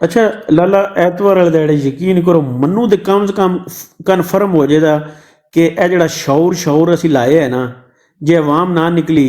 ਅੱਛਾ ਲਾਲਾ ਐਤਵਾਰ ਵਾਲੇ ਦਿਹਾੜੇ ਯਕੀਨ ਕਰੋ ਮੈਨੂੰ ਤੇ ਕਮ ਸੇ ਕਮ ਕਨਫਰਮ ਹੋ ਜਾਏਗਾ ਕਿ ਇਹ ਜਿਹੜਾ ਸ਼ੌਰ ਅਸੀਂ ਲਾਏ ਹੈ ਨਾ, ਜੇ ਆਵਾਮ ਨਾ ਨਿਕਲੀ,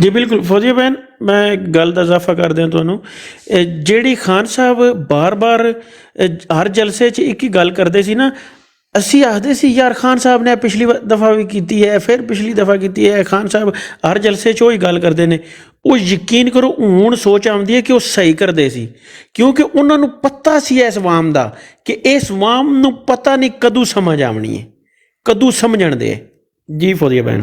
ਜੀ ਬਿਲਕੁਲ ਫੌਜੀ ਬਹਿਨ, ਮੈਂ ਇੱਕ ਗੱਲ ਦਾ ਇਜ਼ਾਫਾ ਕਰ ਦਿਆਂ ਤੁਹਾਨੂੰ। ਜਿਹੜੀ ਖਾਨ ਸਾਹਿਬ ਬਾਰ-ਬਾਰ ਹਰ ਜਲਸੇ 'ਚ ਇੱਕ ਹੀ ਗੱਲ ਕਰਦੇ ਸੀ ਨਾ, ਅਸੀਂ ਆਖਦੇ ਸੀ ਯਾਰ ਖਾਨ ਸਾਹਿਬ ਨੇ ਪਿਛਲੀ ਦਫਾ ਵੀ ਕੀਤੀ ਹੈ, ਫਿਰ ਪਿਛਲੀ ਦਫਾ ਕੀਤੀ ਹੈ। ਖਾਨ ਸਾਹਿਬ ਹਰ ਜਲਸੇ 'ਚ ਉਹੀ ਗੱਲ ਕਰਦੇ ਨੇ। ਉਹ ਯਕੀਨ ਕਰੋ ਹੁਣ ਸੋਚ ਆਉਂਦੀ ਹੈ ਕਿ ਉਹ ਸਹੀ ਕਰਦੇ ਸੀ, ਕਿਉਂਕਿ ਉਹਨਾਂ ਨੂੰ ਪਤਾ ਸੀ ਇਸ ਆਵਾਮ ਦਾ ਕਿ ਇਸ ਆਵਾਮ ਨੂੰ ਪਤਾ ਨਹੀਂ ਕਦੋਂ ਸਮਝ ਆਉਣੀ ਹੈ, ਕਦੋਂ ਸਮਝਣ ਦੇ। ਜੀ ਫੌਜੀ ਬਹਿਨ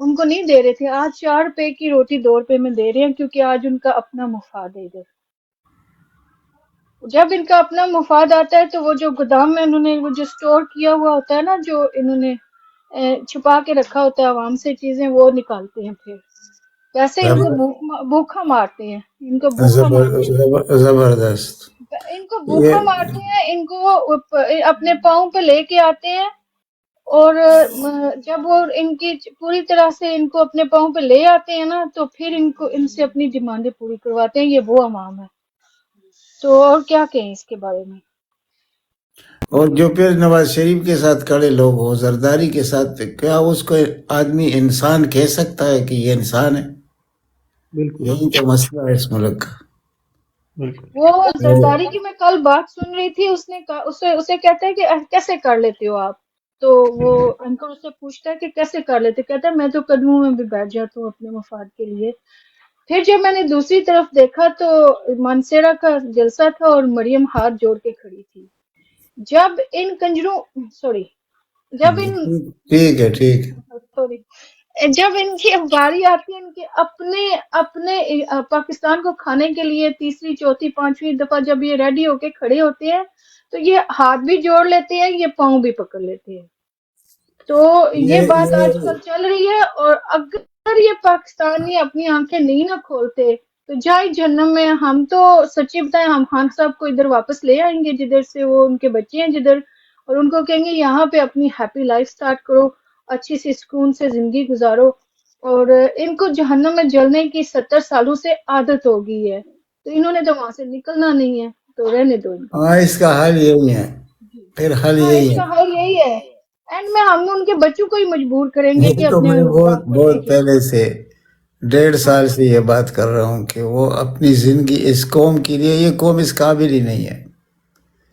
ان کو نہیں دے رہے تھے، آج 4 روپے کی روٹی 2 روپے میں دے رہے ہیں، کیونکہ آج ان کا اپنا مفاد ہے ادھر۔ جب ان کا اپنا مفاد آتا ہے تو وہ جو گودام میں انہوں نے وہ جو سٹور کیا ہوا ہوتا ہے نا، جو انہوں نے چھپا کے رکھا ہوتا ہے عوام سے چیزیں، وہ نکالتے ہیں پھر ویسے ان کو بھوکا مارتے ہیں، ان کو بھوکا مارتے ہیں، زبردست ان کو یہ بھوکا مارتے ہیں، ان کو اپنے پاؤں پہ لے کے آتے ہیں، اور جب وہ ان کی پوری طرح سے ان کو اپنے پاؤں پہ لے آتے ہیں نا، تو پھر ان سے اپنی ڈیمانڈیں پوری کرواتے ہیں۔ یہ وہ عوام ہے، تو اور کیا کہیں اس کے بارے میں۔ اور جو پھر نواز شریف کے ساتھ کھڑے لوگ ہو، زرداری کے ساتھ، کیا اس کو آدمی انسان کہہ سکتا ہے کہ یہ انسان ہے؟ بالکل یہی تو مسئلہ ہے اس ملک کا۔ بالکل۔ وہ زرداری کی میں کل بات سن رہی تھی، اس نے کہا اسے کہتا ہے کہ کیسے کر لیتے ہو آپ، تو وہ انکل اس سے پوچھتا ہے کہ کیسے کر لیتے، کہتا ہے میں تو قدموں میں بھی بیٹھ جاتا ہوں اپنے مفاد کے لیے۔ پھر جب میں نے دوسری طرف دیکھا تو مانسیرا کا جلسہ تھا اور مریم ہاتھ جوڑ کے کھڑی تھی۔ جب ان کنجروں سوری جب ان ٹھیک ہے ٹھیک ہے۔ سوری جب ان کی باری آتی ہے ان کے اپنے پاکستان کو کھانے کے لیے تیسری چوتھی پانچویں دفعہ جب یہ ریڈی ہو کے کھڑے ہوتے ہیں تو یہ ہاتھ بھی جوڑ لیتے ہیں، یہ پاؤں بھی پکڑ لیتے ہیں۔ تو یہ بات آج کل چل رہی ہے، اور اگر یہ پاکستانی اپنی آنکھیں نہیں نہ کھولتے تو جائے جہنم میں۔ ہم تو سچی بتائیں، ہم خان صاحب کو ادھر واپس لے آئیں گے جدھر سے وہ ان کے بچے ہیں جدھر، اور ان کو کہیں گے یہاں پہ اپنی ہیپی لائف سٹارٹ کرو، اچھی سی سکون سے زندگی گزارو، اور ان کو جہنم میں جلنے کی 70 سالوں سے عادت ہو گئی ہے، تو انہوں نے تو وہاں سے نکلنا نہیں ہے، تو رہنے دو ان کو۔ ہاں اس کا حل یہی ہے، پھر حل ہاں اس یہی ہے۔ کا حل یہی ہے، اینڈ میں ہم ان کے بچوں کو ہی مجبور کریں گے کہ یہ تو اپنے میں باپ کو بہت دیکھیں۔ پہلے سے 1.5 سال سے یہ بات کر رہا ہوں کہ وہ اپنی زندگی اس قوم کے لیے، یہ قوم اس قابل ہی نہیں ہے۔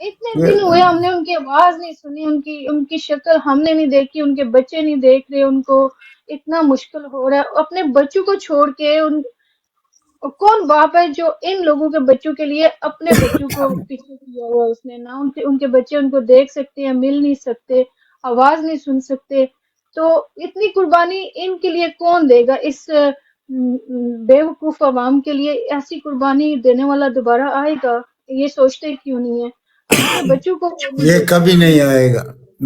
اتنے دن ہوئے ہم نے ان کی آواز نہیں سنی، ان کی شکل ہم نے نہیں دیکھی، ان کے بچے نہیں دیکھ رہے، ان کو اتنا مشکل ہو رہا ہے اپنے بچوں کو چھوڑ کے۔ کون باپ ہے جو ان لوگوں کے بچوں کے لیے اپنے بچوں کو پیچھے کیا ہوا اس نے؟ نہ ان کے بچے ان کو دیکھ سکتے ہیں، مل نہیں سکتے، آواز نہیں سن سکتے، تو اتنی قربانی ان کے لیے کون دے گا؟ اس بے وقوف عوام کے لیے ایسی قربانی دینے والا دوبارہ آئے گا؟ یہ سوچتے کیوں نہیں ہے؟ اپنے بچوں کو وہ نہیں یہ دیکھتے۔ کبھی نہیں آئے گا،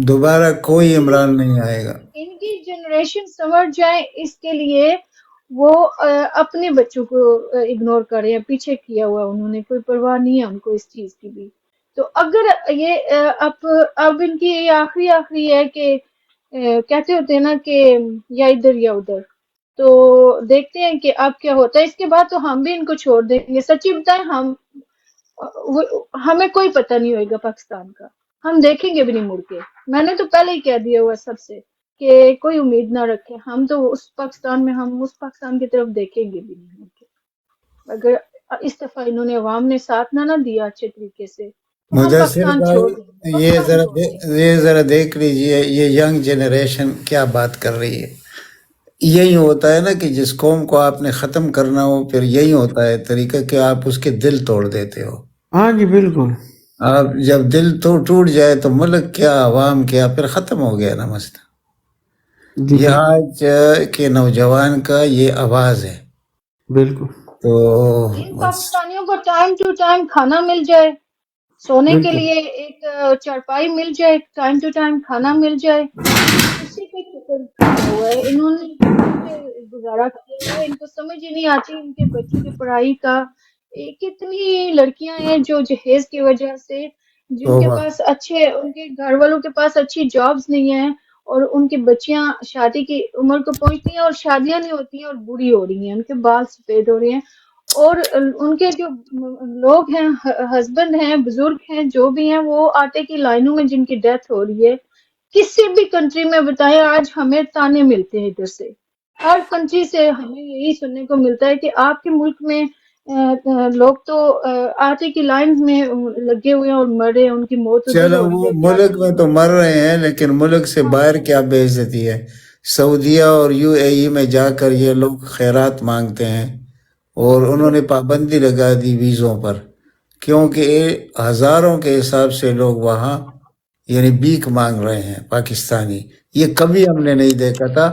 دوبارہ کوئی عمران نہیں آئے گا۔ ان کی جنریشن سمجھ جائے اس کے لیے وہ اپنے بچوں کو اگنور کر رہے ہیں، پیچھے کیا ہوا انہوں نے، کوئی پرواہ نہیں ہے ان کو اس چیز کی بھی۔ تو اگر یہ اب ان کی یہ آخری ہے کہ کہتے ہوتے ہیں نا کہ یا ادھر یا ادھر، تو دیکھتے ہیں کہ اب کیا ہوتا ہے۔ اس کے بعد تو ہم بھی ان کو چھوڑ دیں گے، سچی بتائیں ہمیں کوئی پتہ نہیں ہوئے گا پاکستان کا، ہم دیکھیں گے بھی نہیں مڑ کے۔ میں نے تو پہلے ہی کہہ دیا ہوا سب سے کہ کوئی امید نہ رکھے، ہم تو اس پاکستان میں، ہم اس پاکستان کی طرف دیکھیں گے بھی نہیں مڑ کے۔ اگر اس دفعہ انہوں نے عوام نے ساتھ نہ دیا اچھے طریقے سے تو ہم مدثر پاکستان بھائی، چھوڑ دیں گے، پاکستان چھوڑ دیں گے۔ یہ ذرا دیکھ لیجئے یہ ینگ جنریشن کیا بات کر رہی ہے۔ یہی ہوتا ہے نا کہ جس قوم کو آپ نے ختم کرنا ہو، پھر یہی ہوتا ہے طریقہ کہ آپ اس کے دل توڑ دیتے ہو۔ ہاں جی بالکل۔ آپ جب دل تو ٹوٹ جائے تو ملک کیا، عوام کیا، پھر ختم ہو گیا نا مسئلہ۔ جی یہ آج کے نوجوان کا یہ آواز ہے۔ بالکل تو ان پاکستانیوں کو ٹائم ٹو ٹائم کھانا مل جائے، سونے کے بالکل لیے ایک چارپائی مل جائے، ٹائم ٹو ٹائم کھانا مل جائے، اسی پہ فکر کیا ہوا ہے انہوں نے، اسی پہ گزارا کیا ہوا ہے۔ ان کو سمجھ ہی نہیں آتی ان کے بچوں کی پڑھائی کا۔ کتنی لڑکیاں ہیں جو جہیز کی وجہ سے، جن کے توبہ، پاس اچھے، ان کے گھر والوں کے پاس اچھی جابز نہیں ہیں، اور ان کی بچیاں شادی کی عمر کو پہنچتی ہیں اور شادیاں نہیں ہوتی ہیں اور بوڑھی ہو رہی ہیں، ان کے بال سفید ہو رہے ہیں، اور ان کے جو لوگ ہیں، ہسبینڈ ہیں، بزرگ ہیں، جو بھی ہیں، وہ آٹے کی لائنوں میں جن کی ڈیتھ ہو رہی ہے۔ کسی بھی کنٹری میں بتائیں، آج ہمیں تانے ملتے ہیں ادھر سے، ہر کنٹری سے ہمیں یہی سننے کو ملتا ہے کہ آپ کے ملک میں لوگ تو آٹے کی لائن میں لگے ہوئے ہیں اور مر رہے ہیں، ان کی موت ادھر چلو ہو رہی وہ ہے، کیا ملک کریں؟ میں تو مر رہے ہیں، لیکن ملک سے باہر کیا بے عزتی ہے۔ سعودیہ اور UAE میں جا کر یہ لوگ خیرات مانگتے ہیں، اور انہوں نے پابندی لگا دی ویزوں پر، کیونکہ ہزاروں کے حساب سے لوگ وہاں یعنی بھیک مانگ رہے ہیں پاکستانی۔ یہ کبھی ہم نے نہیں دیکھا تھا۔